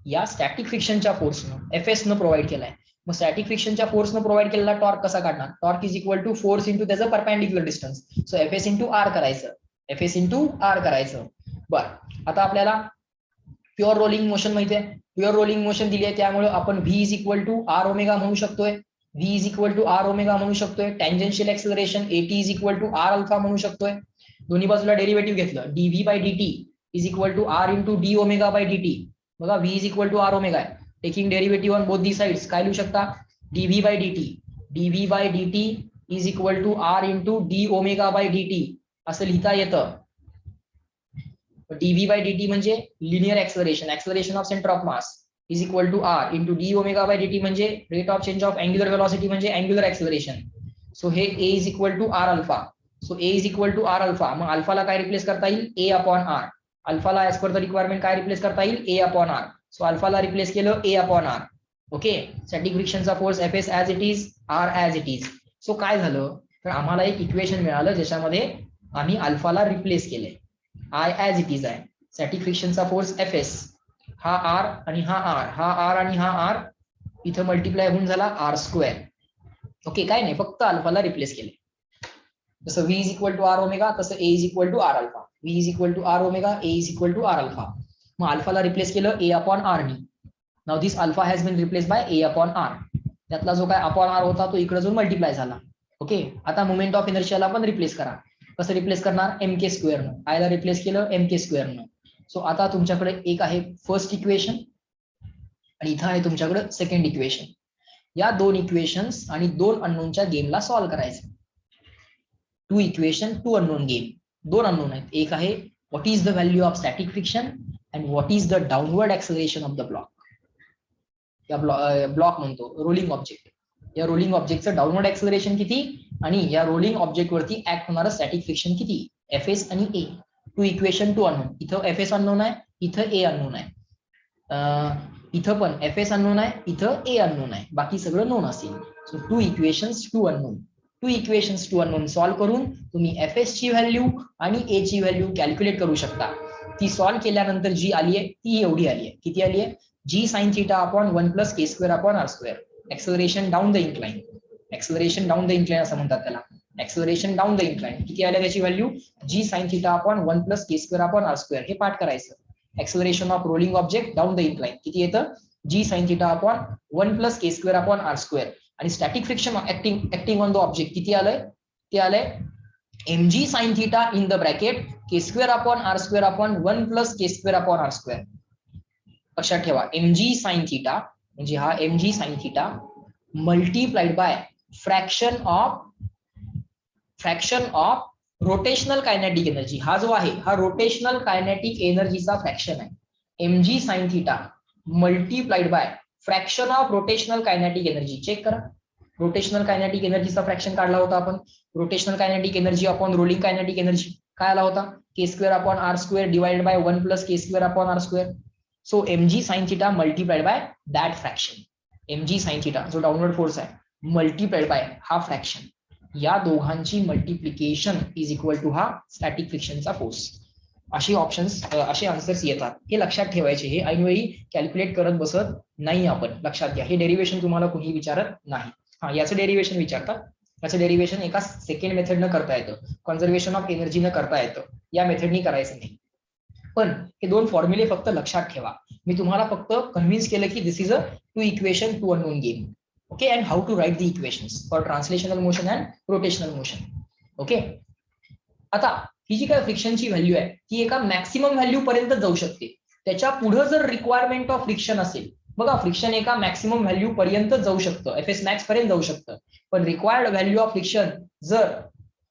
या स्टॅटिक फ्रिक्शनच्या फोर्सनं, एफएस न प्रोव्हाइड केलाय. मग स्टॅटिक फ्रिक्शनच्या फोर्सनं प्रोव्हाइड केलेला टॉर्क कसा काढणार? Torque is equal to force into त्याचं perpendicular distance. So FS into R करायचं, एफएस इंटू आर करायचं. बर, आता आपल्याला प्युअर रोलिंग मोशन माहिती आहे. प्युअर रोलिंग मोशन दिली आहे, त्यामुळे आपण V is equal to R omega म्हणू शकतोय. V is equal to R omega म्हणू शकतोय. Tangential acceleration AT is equal to R alpha म्हणू शकतोय. दोन्ही बाजूला डेरिव्हेटिव्ह घेतलं, DV by DT is equal to R into D omega by DT. बघा, V is equal to R omega आहे. Taking derivative on both the sides, काय लिहू शकता? DV by DT is equal to R into D omega by DT असं लिहिता येतं. डीव्ही बाय डीटी म्हणजे linear acceleration of centre of mass is equal to R into D omega by DT म्हणजे rate of change of angular velocity म्हणजे अँग्युलर ऍक्सलरेशन. सो हे A is equal to R alpha. So A is equal to R alpha. मग अल्फाला काय रिप्लेस करता येईल? A upon R. अल्फाला ऍज पर द रिक्वायरमेंट काय रिप्लेस करता येईल? A upon R. सो अल्फाला रिप्लेस केलं A upon R. Okay, static फ्रिक्शनचा force F S as it is, R as it is. So काय झालं, तर आम्हाला एक इक्वेशन मिळालं ज्याच्यामध्ये आम्ही अल्फाला रिप्लेस केले. आय ऍज इट इज आहे. स्टॅटिक फ्रिक्शनचा फोर्स एफ एस, हा आर आणि हा आर, हा आर आणि हा आर इथं मल्टिप्लाय होऊन झाला आर स्क्वेअर. ओके, काय नाही, फक्त अल्फाला रिप्लेस केले. जसं V is equal to R omega, तसं A is equal to R alpha. V is equal to R omega, A is equal to R alpha. मग अल्फाला रिप्लेस केलं ए अपॉन आर नी. Now this alpha has been replace by A upon R. त्यातला जो काय अपॉन आर होता तो इकडे जो मल्टिप्लाय झाला. ओके, आता मोमेंट ऑफ इनर्शियाला पण रिप्लेस करा. कसं रिप्लेस करणार? एम के स्क्वेअरनं. आयला रिप्लेस केलं एम के स्क्वेअरनं. सो आता तुमच्याकडे एक आहे फर्स्ट इक्वेशन आणि इथं आहे तुमच्याकडे सेकंड इक्वेशन. या दोन इक्वेशन्स आणि दोन अननोनच्या गेमला सॉल्व्ह करायचं. Two equation two unknown game. दोन अननोन आहेत. एक आहे what is the value of static friction and what is the downward acceleration of the block. या ब्लॉक म्हणतो रोलिंग ऑब्जेक्ट. या रोलिंग ऑब्जेक्टचं डाउनवर्ड ऍक्सलरेशन किती आणि या रोलिंग ऑब्जेक्ट वरती ऍक्ट होणारं स्टॅटिक फ्रिक्शन किती? एफ एस आणि A. Two equation two unknown. इथं एफ एस अननोन आहे, इथं ए अननोन आहे. इथं पण एफ एस अननोन आहे, इथं ए अननोन आहे, बाकी सगळं नोन असेल. So two equations two unknown. Two equations two unknown solve करून तुम्ही एफ एस ची व्हॅल्यू आणि ए ची व्हॅल्यू कॅल्क्युलेट करू शकता. ती सॉल्व्ह केल्यानंतर जी आली आहे ती एवढी आली आहे. किती आली आहे? G sine theta upon 1 plus K square upon R square. Acceleration down the incline. Acceleration down the incline असं म्हणतात त्याला. Acceleration down the incline. किती आल्या त्याची value? G sine theta upon 1 plus के स्क्वेअर अपॉन आर स्क्वेअर. हे पाठ करायचं. Acceleration of rolling object down the incline किती येतं? G sine theta upon 1 plus के स्क्वेअर अपॉन आर स्क्वेअर. आणि static friction acting on the object किती आलंय? ते आलंय mg sin theta in the bracket k square upon r square upon 1 plus k square upon r square. लक्षात ठेवा, mg sin theta म्हणजे हा mg sin theta multiplied by fraction of rotational kinetic energy. हा जो आहे हा rotational kinetic energy चा फ्रॅक्शन आहे. mg sin theta multiplied by fraction of rotational kinetic energy. Check करा, रोटेशनल कायनेटिक एनर्जीचा फ्रॅक्शन काढला होता आपण. Rotational kinetic energy upon rolling kinetic energy काय आला होता? K square upon R square divided by 1 plus K square upon R square. So mg sin theta multiplied by that fraction. mg sin theta जो डाउनवर्ड फोर्स आहे मल्टीप्लाइड बाय हा फ्रॅक्शन. या दोघांची मल्टिप्लिकेशन इज इक्वल टू हा स्टॅटिक फ्रिक्शनचा फोर्स. अशी ऑप्शन्स, असे आन्सर्स येतात. हे लक्षात ठेवायचे. हे ऐनवेळी कॅल्क्युलेट करत बसत नाही आपण. लक्षात घ्या, हे डेरिव्हेशन तुम्हाला कोणी विचारत नाही. हा, याचं डेरिव्हेशन विचारतात. याचं डेरिव्हेशन एका सेकंड मेथडनं करता येतं. कन्झर्वेशन ऑफ एनर्जीनं करता येतं. या मेथडनी करायचं नाही. पण हे दोन फॉर्म्युले फक्त लक्षात ठेवा. मी तुम्हाला फक्त कन्व्हिन्स केलं की this is a two equation two unknown game. Okay, and how to write the equations for translational motion and rotational motion. Okay, आता ही जी काय फ्रिक्शनची व्हॅल्यू आहे ती एका मॅक्सिमम व्हॅल्यू पर्यंत जाऊ शकते. त्याच्या पुढे जर रिक्वायरमेंट ऑफ फ्रिक्शन असेल, बघा फ्रिक्शन एका मॅक्सिमम व्हॅल्यू पर्यंत जाऊ शकतं, एफएस मॅक्स पर्यंत जाऊ शकतं, पण रिक्वायर्ड व्हॅल्यू ऑफ फ्रिक्शन जर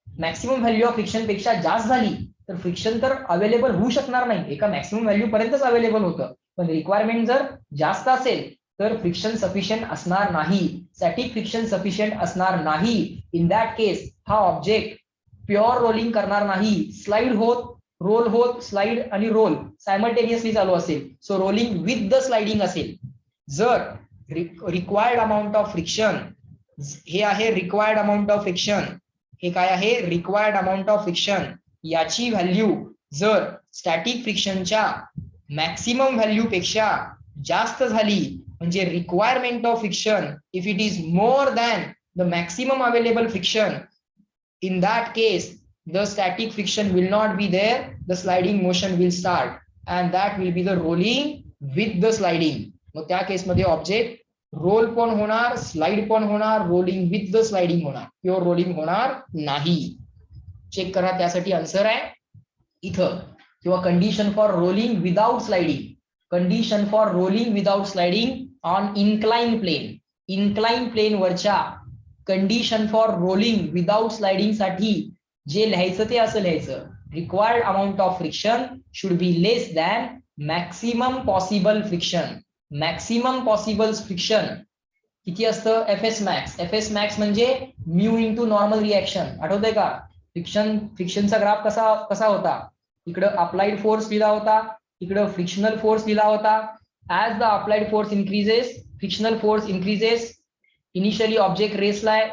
मॅक्सिमम व्हॅल्यू ऑफ फ्रिक्शन पेक्षा जास्त झाली तर फ्रिक्शन तर अवेलेबल होऊ शकणार नाही, एका मॅक्सिमम व्हॅल्यू पर्यंतच अवेलेबल होतं, पण रिक्वायरमेंट जर जास्त असेल तर फ्रिक्शन सफिशियंट असणार नाही, स्टॅटिक फ्रिक्शन सफिशियंट असणार नाही. इन दॅट केस हा ऑब्जेक्ट प्युअर रोलिंग करणार नाही, स्लाइड होत, रोल होत, स्लाइड आणि रोल सायमल्टेनियसली चालू असेल, so rolling with the sliding असेल. जर रिक्वायर्ड अमाऊंट ऑफ फ्रिक्शन, हे आहे रिक्वायर्ड अमाऊंट ऑफ फ्रिक्शन, हे काय आहे रिक्वायर्ड अमाऊंट ऑफ फ्रिक्शन, याची व्हॅल्यू जर स्टॅटिक फ्रिक्शनच्या मॅक्सिमम व्हॅल्यू पेक्षा जास्त झाली, म्हणजे requirement of friction if it is more than the maximum available friction, in that case the static friction will not be there, the sliding motion will start and that will be the rolling with the sliding. मग त्या केस मध्ये ऑब्जेक्ट रोल पण होणार, स्लाइड पण होणार, रोलिंग विथ द स्लाइडिंग होणार, प्युअर रोलिंग होणार नाही. चेक करा, त्यासाठी आन्सर आहे इथं. किंवा condition for rolling without sliding, condition for rolling without sliding on incline plane, incline plane वरच्या condition for rolling without sliding साठी जे लिहायचं ते असं लिहायचं, required amount of friction should be less than maximum possible friction. Maximum possible friction किती असतं, एफएस मॅक्स. एफएस मॅक्स म्हणजे म्यू इंटू नॉर्मल रिएक्शन, आठवतंय का? फ्रिक्शनचा ग्राफ कसा होता, इकडं अप्लाइड फोर्स लिहिला होता, इकडं फ्रिक्शनल फोर्स लिहिला होता. As the applied force increases, frictional force increases. Initially object रेसलाय,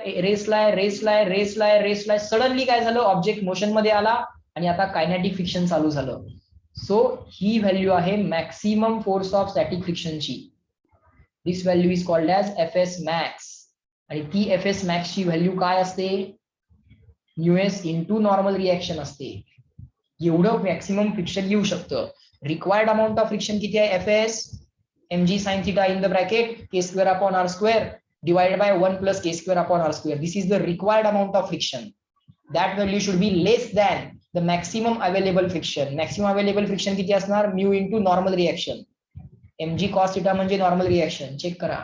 सडनली काय झालं, ऑब्जेक्ट मोशन मध्ये आला आणि आता कायनेटिक फ्रिक्शन चालू झालं. सो ही व्हॅल्यू आहे मॅक्सिमम फोर्स ऑफ स्टॅटिक फ्रिक्शनची. This value is called as FS max. आणि ती एफएस मॅक्स ची व्हॅल्यू काय असते, म्यूएस इंटू नॉर्मल रिएक्शन असते. एवढं मॅक्सिमम फ्रिक्शन येऊ शकतं. रिक्वायर्ड अमाऊंट ऑफ फ्रिक्शन किती आहे, FS mg sin theta in the bracket k square upon r square divided by 1 plus k square upon r square. This is the required amount of friction. That value should be less than the maximum available friction. Maximum available friction किती असणार, mu into normal reaction. mg cos theta म्हणजे normal reaction. चेक करा,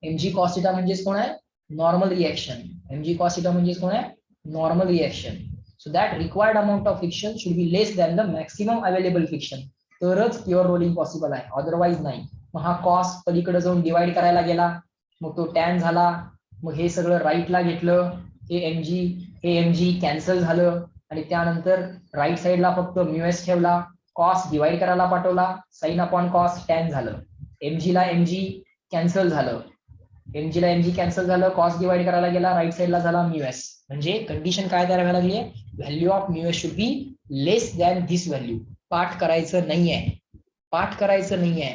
mg cos theta म्हणजे कोण आहे, normal reaction. mg cos theta म्हणजे कोण आहे, normal reaction. So that required amount of friction should be less than the maximum available friction. तरच प्युअर रोलिंग पॉसिबल आहे, अदरवाईज नाही. मग हा कॉस पलीकडे जाऊन डिवाइड करायला गेला, मग तो टॅन झाला, मग हे सगळं राईटला घेतलं, हे एमजी कॅन्सल झालं आणि त्यानंतर राईट साईडला फक्त म्यूएस ठेवला, कॉस डिवाइड करायला पाठवला, साइन अपॉन कॉस टॅन झालं, एमजीला एमजी कॅन्सल झालं, कॉस डिवाइड करायला गेला, राईट साईडला झाला म्यूएस. म्हणजे कंडिशन काय तयार व्हायला लागली आहे, value of mu s should be less than this value. पाठ करायचं नाहीये,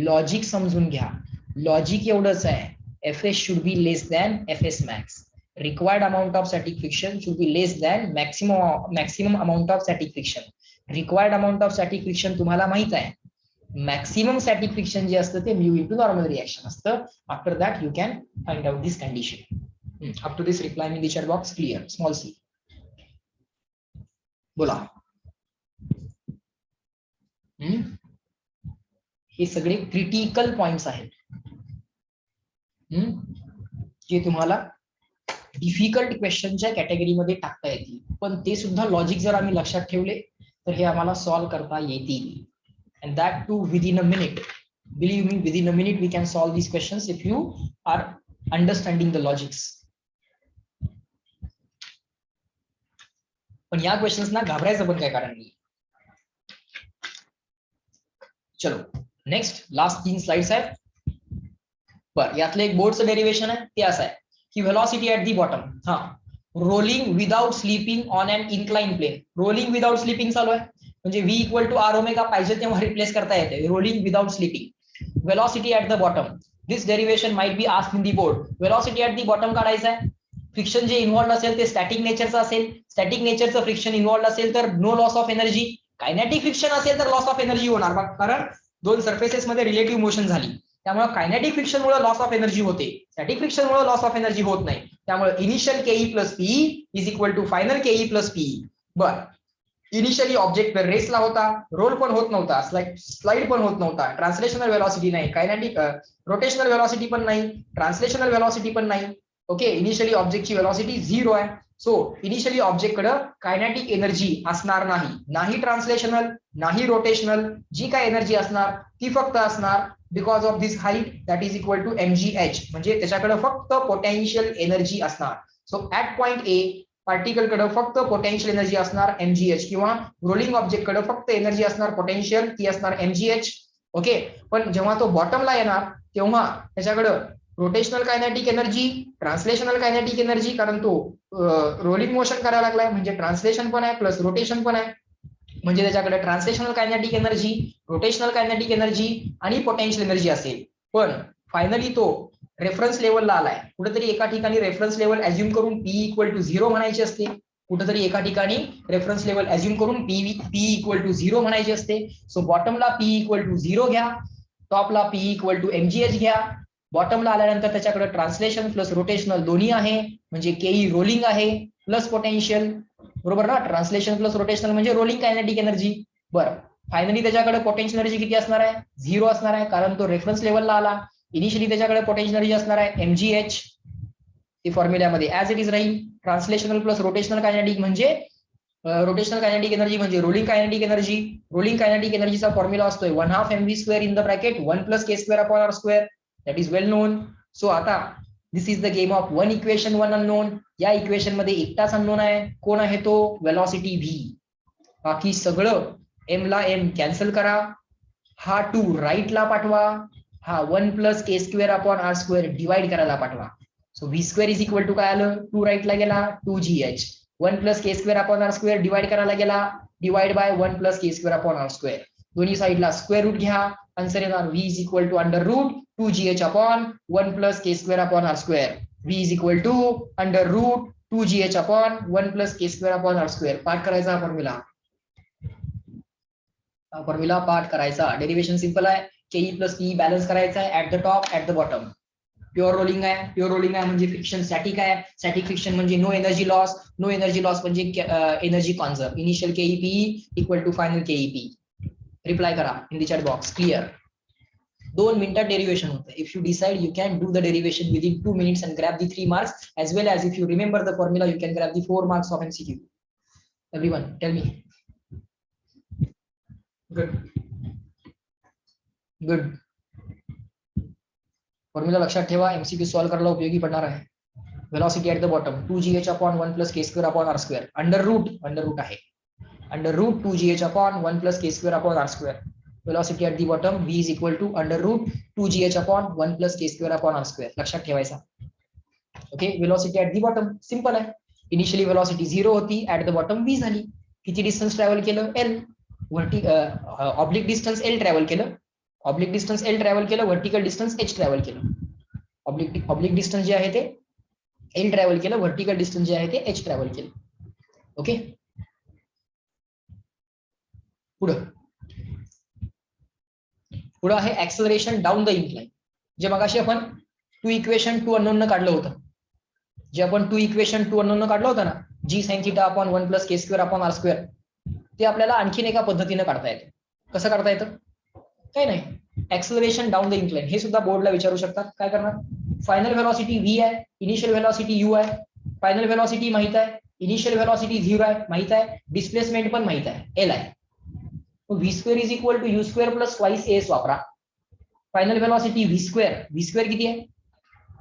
लॉजिक समजून घ्या. लॉजिक एवढंच आहे, FS should be less than FS max. Required amount of static friction should be less than maximum amount of static friction. Required amount of static friction तुम्हाला माहित आहे, मॅक्सिमम स्टॅटिक फ्रिक्शन जे असतं ते म्यू इंटू नॉर्मल रिएक्शन असतं. After that you can find out this condition. Up to this reply in the chat box clear, small C. बोला. हे सगळे क्रिटिकल पॉइंट्स आहेत जे तुम्हाला डिफिकल्ट क्वेश्चनच्या कॅटेगरीमध्ये टाकता येतील, पण ते सुद्धा लॉजिक जर आम्ही लक्षात ठेवले तर हे आम्हाला सॉल्व्ह करता येतील. And that too within a minute. Believe me, within a minute we can solve these questions if you are understanding the logics. पण या क्वेश्चन्स ना घाबरायचं पण काय कारण नाही. चलो नेक्स्ट, लास्ट 3 स्लाइड्स आहेत. बर, यातलं एक बोर्डचं डेरिवेशन आहे, ते असं आहे की व्हेलॉसिटी ऍट दी बॉटम, हा rolling without slipping on an incline plane. Rolling without slipping चालू आहे म्हणजे v equal to R omega पाहिजे तेव्हा रिप्लेस करता येते, rolling without slipping. Velocity at the bottom, this derivation might be asked in the board. Velocity at the bottom काढायचं आहे. फ्रिक्शन जे इन्व्हॉल्व असेल ते स्टॅटिक नेचरचं असेल, स्टॅटिक नेचरचं फ्रिक्शन इन्व्हॉल्व असेल तर no loss of energy. Kinetic friction असेल तर लॉस ऑफ एनर्जी होणार, कारण दोन सरफेसेस मध्ये रिलेटिव्ह मोशन झाली, त्यामुळे कायनेटिक फ्रिक्शन मुळे लॉस ऑफ एनर्जी होते, स्टॅटिक फ्रिक्शन मुळे लॉस ऑफ एनर्जी होत नाही. त्यामुळे initial KE plus P is equal to final KE plus P. बर, इनिशियली ऑब्जेक्ट रेसला होता, रोल पण होत नव्हता, स्लाइड पण होत नव्हता, ट्रान्सलेशनल व्हेलॉसिटी नाही, कायनेटिक रोटेशनल व्हेलॉसिटी पण नाही, ट्रान्सलेशनल व्हेलॉसिटी पण नाही. ओके, इनिशियली ऑब्जेक्टची व्हेलॉसिटी 0 आहे. सो इनिशियली ऑब्जेक्टकडे कायनेटिक एनर्जी असणार नाही, नाही ट्रान्सलेशनल नाही रोटेशनल. जी काय एनर्जी असणार ती फक्त असणार because of this height that is equal to mgh, म्हणजे त्याच्याकडे फक्त पोटेन्शियल एनर्जी असणार. So at point A particle कडे फक्त पोटेन्शियल एनर्जी असणार mgh, किंवा रोलिंग ऑब्जेक्ट कडे फक्त एनर्जी असणार पोटेन्शियल, ती असणार mgh. ओके, पण जेव्हा तो बॉटमला येणार तेव्हा त्याच्याकडे rotational kinetic energy, translational kinetic energy, कारण तो रोलिंग मोशन करायला लागलाय म्हणजे ट्रान्सलेशन पण आहे प्लस रोटेशन पण आहे, म्हणजे त्याच्याकडे translational kinetic energy, rotational kinetic energy आणि पोटेन्शियल एनर्जी असेल. पण फायनली तो रेफरन्स लेवलला आलाय, कुठेतरी एका ठिकाणी रेफरन्स लेवल अज्युम करून P इक्वल टू 0 म्हणायची असते, कुठेतरी एका ठिकाणी रेफरन्स लेवल अज्युम करून P इक्वल टू 0 म्हणायची असते. सो बॉटमला P इक्वल टू 0 घ्या, टॉपला P इक्वल टू mgh घ्या. बॉटमला आल्यानंतर त्याच्याकडे ट्रान्सलेशन प्लस रोटेशनल दोन्ही आहे, म्हणजे Ke रोलिंग आहे प्लस पोटेन्शियल, बरोबर ना. ट्रान्सलेशन प्लस रोटेशनल म्हणजे रोलिंग कायनेटिक एनर्जी. बरं, फायनली त्याच्याकडे पोटेन्शियल एनर्जी किती असणार आहे? 0 असणार आहे, कारण तो रेफरन्स लेवलला आला. इनिशियली त्याच्याकडे पोटेन्शियल एनर्जी असणार आहे mgh, ती फॉर्म्युल्यामध्ये ऍज इट इज राहील. ट्रान्सलेशनल प्लस रोटेशनल कायनेटिक म्हणजे रोटेशनल कायनेटिक एनर्जी म्हणजे rolling kinetic energy. Rolling kinetic एनर्जीचा फॉर्म्युला असतोय 1/2 mv² in the bracket 1 + k²/r², that is well known. So आता this is the game of one equation one unknown. या इक्वेशन मध्ये एकटाच अननोन आहे, कोण आहे तो? Velocity v. बाकी सगळं m ला m कॅन्सल करा, हा 2 राईटला पाठवा, हा 1 + k²/r² डिवाइड करायला पाठवा. So v² is equal to काय आलं? 2 राईटला गेला 2gh, 1 + k²/r² डिवाइड करायला गेला, डिवाइड बाय 1 + k²/r². दोन्ही साईडला स्क्वेअर रूट घ्या, आन्सर येणार v is equal to √2gh/1 + k²/r². v is equal to √2gh/1 + k²/r². पाठ करायचा फॉर्म्युला, फॉर्म्युला पाठ करायचा. डेरिवेशन सिंपल आहे, ke + pe बॅलन्स करायचा आहे at the top at the bottom. Pure rolling आहे, प्युअर रोलिंग आहे म्हणजे फ्रिक्शन स्टॅटिक आहे, स्टॅटिक फ्रिक्शन म्हणजे no energy loss, no energy loss म्हणजे energy conserve. Initial KEPE equal to final KEP. Reply करा in the chat box. Clear? 2 मिनिटात डेरिवेशन होतं. If you decide you can do the derivation within 2 minutes and grab the 3 marks, as well as if you remember the formula you can grab the 4 marks of MCQ. Everyone tell me. Good. Good. Formula लक्षात ठेवा, MCQ सॉल्व करायला उपयोगी पडणार आहे. Velocity at the bottom 2gh/1 + k²/r². Under root आहे, under root 2gh/1 + k²/r². velocity at the bottom v is equal to √2gh/1 + k²/r². लक्षात ठेवायचा. Okay, velocity at the bottom simple आहे. इनिशियली velocity 0 होती, ऍट द बॉटम v झाली. किती डिस्टन्स ट्रॅव्हल केलं? l. Oblique distance l travel केलं, ऑब्लिक डिस्टन्स l ट्रॅव्हल केलं, व्हर्टिकल डिस्टन्स h ट्रॅव्हल केलं. ऑब्लिक डिस्टन्स जे आहे ते l ट्रॅव्हल केलं, व्हर्टिकल डिस्टन्स जे आहे ते h ट्रॅव्हल केलं. ओके, पुढं आहे ऍक्सलरेशन डाऊन द इन्क्लाइन. जे मगाशी आपण 2 इक्वेशन 2 अननोन काढलं होतं, जे आपण 2 इक्वेशन 2 अननोन काढलं होतं ना, g sin θ/1 + k²/r², ते आपल्याला आणखीन एका पद्धतीने काढता येतं. कसं काढता येतं? काही नाही, ऍक्सलरेशन डाऊन द इन्क्लाइन हे सुद्धा बोर्डला विचारू शकतात. काय करणार? फायनल व्हेलॉसिटी v आहे, इनिशियल व्हेलॉसिटी u आहे. फायनल व्हेलॉसिटी माहित आहे, इनिशियल व्हेलॉसिटी 0 आहे माहित आहे, डिस्प्लेसमेंट पण माहित आहे l आहे. v² is equal to u² + twice as वापरा. फायनल व्हेलॉसिटी v² किती आहे?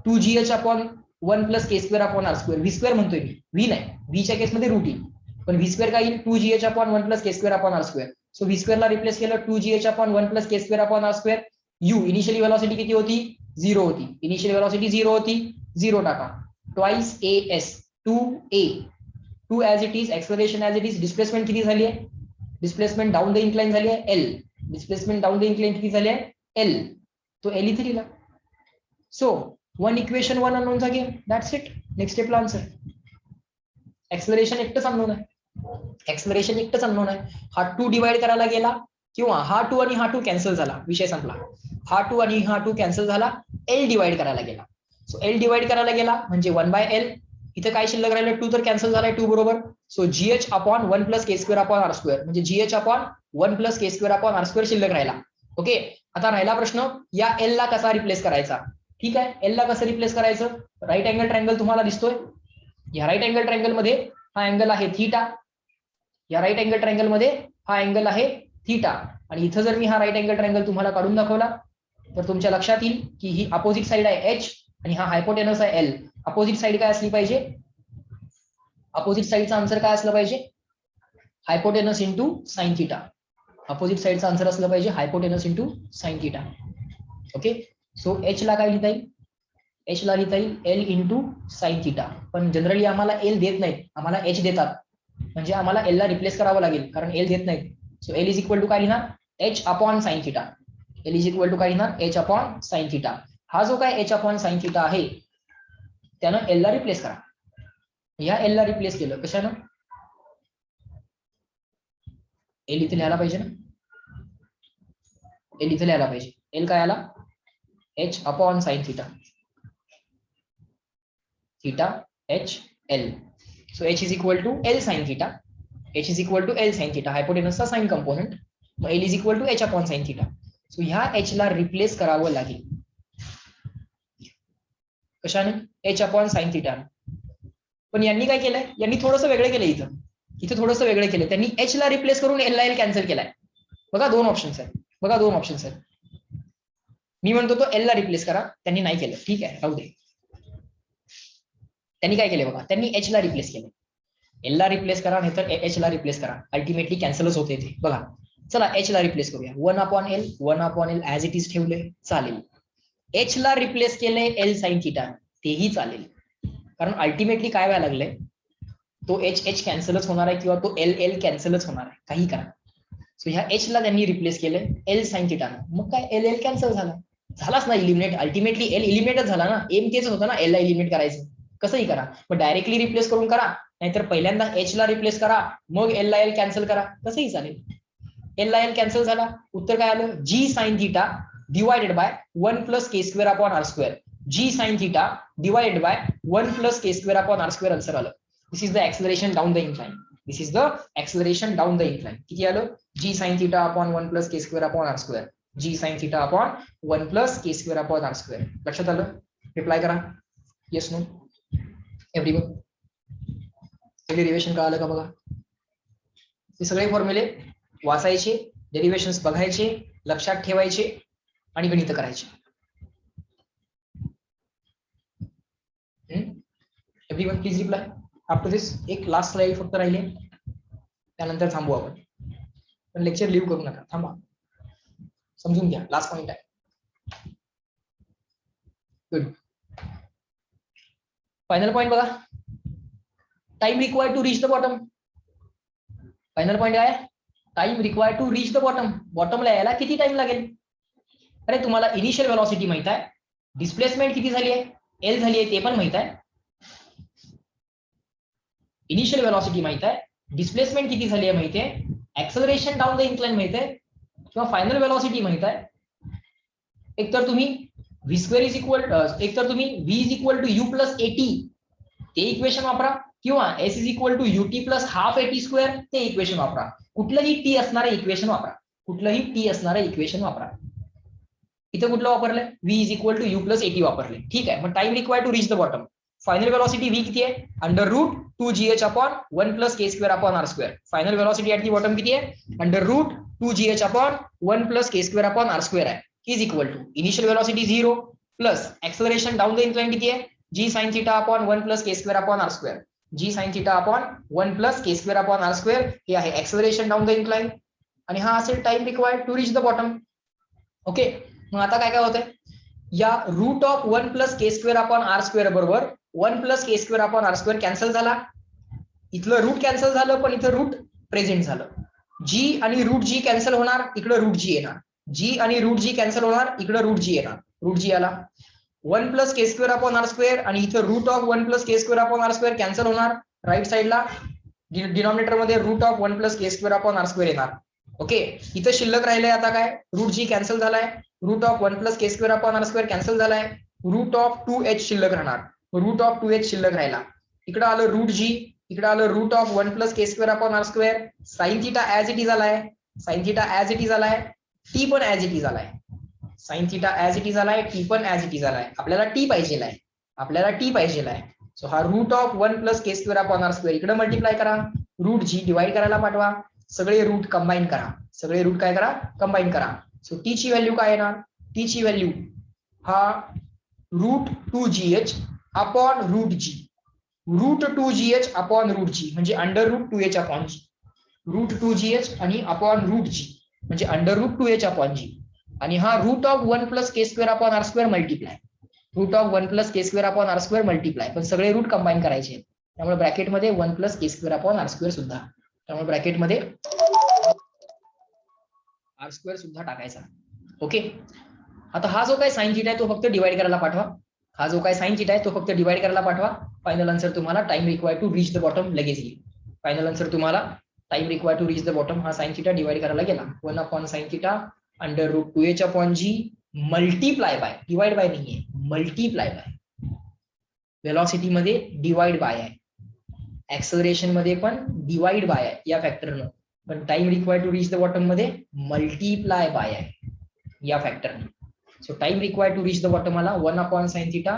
2gh/1 + k²/r². v² म्हणतोय मी, v नाही, v च्या केसमध्ये रूट येईल, पण v² काय येईल? 2gh/1 + k²/r². सो v² ला रिप्लेस केलं 2gh/1 + k²/r². u initially velocity किती होती? 0 होती. इनिशियल व्हेलॉसिटी 0 होती, 0 टाका, twice as 2a, 2 as it is, acceleration as it is. Displacement किती झाली आहे? डिस्प्लेसमेंट डाऊन द इन्क्लाइन झाली आहे l. Displacement down the incline किती झाली आहे? l. तो l इथे लिहिला. सो 1 इक्वेशन 1 अननोनचा गेम, दॅट्स इट. नेक्स्ट स्टेपला आन्सर. एक्सेलरेशन एकटंच अननोन आहे, एक्सेलरेशन एकटंच अननोन आहे. हा 2 डिवाइड करायला गेला, किंवा हा 2 आणि हा 2 कॅन्सल झाला, विषय संपला. हा 2 आणि हा 2 कॅन्सल झाला, l डिवाइड करायला गेला. सो l डिवाइड करायला गेला म्हणजे 1/l, इथे काय शिल्लक राहिलं, 2 तर कॅन्सल झालाय 2 बरोबर. सो GH अपॉन 1 प्लस के स्क्वेअर अपॉन आर स्क्वेअर, म्हणजे GH अपॉन 1 प्लस के स्क्वेअर अपॉन आर स्क्वेअर शिल्लक राहिला. ओके, आता राहिला प्रश्न या एल ला कसा रिप्लेस करायचा. ठीक आहे, एल ला कसं रिप्लेस करायचं. राईट अँगल ट्रायंगल तुम्हाला दिसतोय. या राईट अँगल ट्रायंगल मध्ये हा अँगल आहे थीटा. या राईट अँगल ट्रायंगल मध्ये हा अँगल आहे थीटा. आणि इथं जर मी हा राईट अँगल ट्रायंगल तुम्हाला काढून दाखवला तर तुमच्या लक्षात येईल की ही अपोजिट साइड आहे एच आणि हा हायपोटेनस आहे एल. अपोजिट साइड काय असली पाहिजे, अपोजिट साइडचा आन्सर काय असलं पाहिजे, hypotenuse into sine theta. Opposite साइडचा आन्सर असलं पाहिजे hypotenuse into sine theta. Okay, so H ला काय लिहिता येईल, एच ला लिहिता येईल एल इंटू साइन थीटा. पण जनरली आम्हाला एल देत नाहीत, आम्हाला एच देतात, म्हणजे आम्हाला एल ला रिप्लेस करावं लागेल कारण एल देत नाहीत. So L is equal to काय लिहिणार, H upon sine theta. L is equal to काय लिहिणार, एच अपॉन साइन थीटा. हा जो काय एच अपॉन साइन थीटा आहे त्यानं एल ला रिप्लेस करा. या एल ला रिप्लेस केलं कशानं, एल इथे लिहायला पाहिजे ना, एल इथे लिहायला पाहिजे. एल काय आला, H upon sine theta, theta H L. So H is equal to L sine theta, H is equal to L sine theta, हायपोटेनसचा साइन कंपोनेंट. मग L is equal to H upon sine theta. So ह्या एच ला रिप्लेस करावं लागेल कशाने, एच अपॉन साइन थीटा. पण यांनी काय केलंय, यांनी थोडंसं वेगळं केलं. इथं इथं थोडंसं वेगळं केलं त्यांनी, एच ला रिप्लेस करून एल ला एल कॅन्सल केलाय. बघा दोन ऑप्शन्स आहेत, बघा दोन ऑप्शन्स आहेत. मी म्हणतो तो एल ला रिप्लेस करा, त्यांनी नाही केलं. ठीक आहे, राहू दे. त्यांनी काय केलं बघा, त्यांनी एच ला रिप्लेस केलं. एल ला रिप्लेस करा नाही तर एच ला रिप्लेस करा, अल्टिमेटली कॅन्सलच होते ते. बघा चला एच ला रिप्लेस करूया. 1 upon L as it is ठेवले चालेल. एच ला रिप्लेस केले एल साइन थीटा, तेही चालेल. कारण अल्टिमेटली काय व्हायला लागलंय, तो एच एच कॅन्सलच होणार आहे किंवा तो एल एल कॅन्सलच होणार आहे, काही करा. सो ह्या एच ला त्यांनी रिप्लेस केलंय एल साइन थीटानं. मग काय एल एल कॅन्सल झालाच ना इलिमिनेट. अल्टिमेटली एल इलिमिनेटच झाला ना, एम तेच होतं ना एल ला इलिमिनेट करायचं. कसंही करा, मग डायरेक्टली रिप्लेस करून करा नाहीतर पहिल्यांदा एच ला रिप्लेस करा मग एल ला एल कॅन्सल करा, कसंही चालेल. एल ला एल कॅन्सल झाला, उत्तर काय आलं, G sine theta divided by 1 plus K square upon R square. G sine theta divided by 1 plus K square upon R square answer आलं. This is the acceleration down the incline. This is the acceleration down the incline. किती आलं, G sine theta upon 1 plus के square upon R square. G sine theta upon 1 plus के स्क्वेअर अपॉन आर स्क्वेअर. लक्षात आलं, रिप्लाय करा येस नो एव्हरीवन. डेरिव्हेशन कळालं का बघा. हे सगळे फॉर्म्युले वाचायचे, डेरिव्हेशन्स बघायचे, लक्षात ठेवायचे आणि गणित करायचे. एव्हरीवन प्लीज रिप्लाय आफ्टर दिस. एक लास्ट स्लाइड फक्त राहिले, त्यानंतर थांबू आपण. पण लेक्चर लिव्ह करू नका, थांबा, समजून घ्या. लास्ट पॉइंट आहे. गुड. फायनल पॉइंट बघा, time required to reach the bottom. Final point आहे time required to reach the bottom. बॉटमला यायला किती टाइम लागेल. अरे तुम्हाला इनिशियल वेलॉसिटी माहित आहे, डिस्प्लेसमेंट किती झाली आहे, एल झाली आहे ते पण माहित आहे. इनिशियल वेलॉसिटी माहित आहे, डिस्प्लेसमेंट किती झाली आहे माहिती आहे, एक्सेलरेशन डाउन द इन्क्लाइन माहित आहे किंवा फायनल वेलॉसिटी माहित आहे. एकतर तुम्ही v स्क्वेअर इज इक्वल, एकतर तुम्ही v is equal to u plus AT ते इक्वेशन वापरा किंवा s is equal to ut plus half AT square ते इक्वेशन वापरा. कुठलंही टी असणारं इक्वेशन वापरा, कुठलंही टी असणारं इक्वेशन वापरा. इथं कुठलं वापरलंय, v is equal to u plus at वापरले. ठीक आहे, मग time required to reach the bottom. Final velocity v किती आहे, under root 2gh upon 1 plus K square upon R square. Final velocity at the bottom किती आहे, under root 2gh upon 1 plus के स्क्वेअर अपॉन आर स्क्वेअर आहे, is equal to initial velocity 0 plus acceleration down the incline किती आहे, g sin theta upon 1 plus के square upon R square. g sin theta upon 1 plus के स्क्वेअर अपॉन आर स्क्वेअर हे आहे एक्सेलरेशन डाउन द इन्क्लाइन आणि हा असेल time required to reach the bottom. Okay, मग आता काय काय होतंय, या root of 1 plus K square upon R square बरोबर 1 प्लस के square upon R square cancel झाला. इथलं रूट कॅन्सल झालं पण इथं रूट प्रेझेंट झालं. जी आणि रूट जी कॅन्सल होणार, इकडे रूट जी येणार. जी आणि रूट जी कॅन्सल होणार, इकडे रूट जी येणार. रूट जी आला 1 प्लस के स्क्वेअर अपॉन आर स्क्वेअर आणि इथं root of 1 plus K square upon R square cancel होणार. राईट साइडला डिनॉमिनेटर मध्ये root of 1 plus K square upon R square येणार. ओके, इथं शिल्लक राहिलंय आता काय, रूट जी कॅन्सल झालाय, root of 1 plus K square upon R square cancel झालाय, रूट ऑफ 2h शिल्लक राहणार, रूट ऑफ 2h शिल्लक राहिला. इकडे आलं रूट जी, इकडे आलं root of 1 plus K square upon R square. Sine theta as it is आलाय, sine theta as it is आलाय, टी पण ऍज इट इज आलाय. Sine theta as it is आलाय, टी पण ऍज इट इज आलाय. आपल्याला टी पाहिजे आहे, आपल्याला टी पाहिजे आहे. सो हा root of 1 plus K square upon R square इकडे मल्टिप्लाय करा, रूट जी डिवाइड करायला पाठवा, सगळे रूट कंबाईन करा, सगळे रूट काय करा, कंबाईन करा. सो टी ची व्हॅल्यू काय येणार, टी ची व्हॅल्यू हा रूट 2gh अपॉन रूट जी, रूट 2gh अपॉन रूट जी म्हणजे under root 2h upon g, route 2gh आणि अपॉन रूट जी म्हणजे under root 2h upon G. आणि हा root of 1 plus K square upon R square multiply, root of 1 plus K square upon R square multiply, पण सगळे रूट कंबाईन करायचे आहेत. त्यामुळे ब्रॅकेटमध्ये 1 प्लस के स्क्वेअर अपॉन आर स्क्वेअर सुद्धा, त्यामुळे ब्रॅकेटमध्ये आर स्क्वेअर सुद्धा टाकायचा. ओके. आता हा जो काय साइन थीटा आहे तो फक्त डिवाइड करायला पाठवा, हा जो काय साइन थीटा आहे तो फक्त डिवाइड करायला पाठवा. फायनल आन्सर तुम्हाला time required to reach the bottom लगेच येईल. फायनल आन्सर तुम्हाला time required to reach the bottom हा साइन थीटा डिवाइड करायला गेला 1 upon sine theta under root 2h upon G multiply by, divide by नाहीये, मल्टीप्लाय बाय. वेलॉसिटी मध्ये डिवाइड बाय आहे, ऍक्सलरेशन मध्ये पण डिवाइड बाय आहे या फॅक्टरनं, पण time required to reach the bottom मध्ये मल्टीप्लाय बाय आहे या फॅक्टरनं. So time required to reach the bottom आला 1 upon sine theta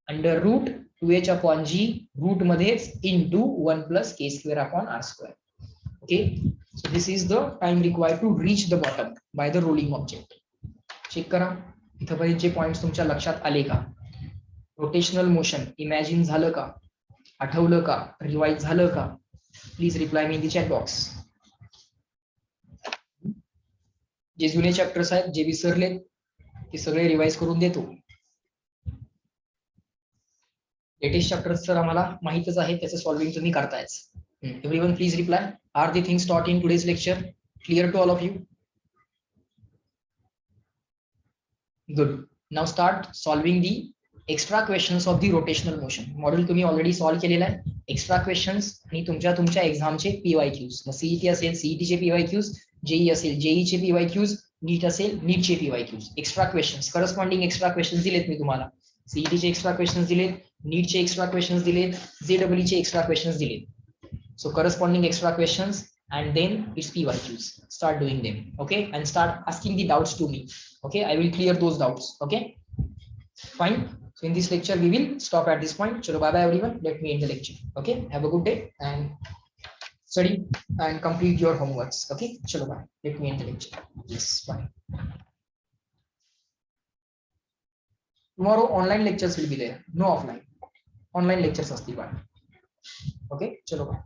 under root 2h upon g root मध्येच into 1 plus K square upon R square. Okay. So this is the time required to reach the bottom by the rolling object. Check करा इथपर्यंतचे पॉइंट्स तुमच्या लक्षात आले का? रोटेशनल मोशन इमॅजिन झालं का, आठवलं का, रिवाइज झालं का? Please reply me in the chat box. जे जुने चॅप्टर्स आहेत जे विसरले ते सगळे रिवाइज करून देतो. लेटेस्ट चॅप्टर्स तर आम्हाला माहितच आहे, त्याचं सॉल्विंग तुम्ही करतायच. Everyone please reply. Are the things taught in today's lecture clear to all of you? Good. Now start solving the extra questions of the rotational motion. Module तुम्ही ऑलरेडी सॉल्व्ह केलेला आहे. एक्स्ट्रा क्वेश्चन्स आणि तुमच्या एक्झामचे पीवायक्यूज, मग सीईटी असेल सीईटीचे पीवायक्यूज, जेई असेल जेईचे पीवायक्यूज, नीट असेल नीटचे PYQs. Extra questions corresponding extra questions दिलेत मी तुम्हाला. सीईटीचे एक्स्ट्रा क्वेश्चन्स दिलेत, नीटचे एक्स्ट्रा क्वेश्चन्स दिलेत, जेडब्ल्यूचे एक्स्ट्रा क्वेश्चन्स दिलेत. So corresponding extra questions and then it's PYQs. Start doing them, okay? And start asking the doubts to me, okay? I will clear those doubts, okay? Fine. So in this lecture we will stop at this point. Chalo, bye bye everyone. Let me end the lecture, okay? Have a good day and study and complete your homeworks, okay? Chalo, bye. Let me end the lecture. Yes, bye. Tomorrow online lectures will be there, no offline. Online lectures asti bye. Okay? Chalo, bye.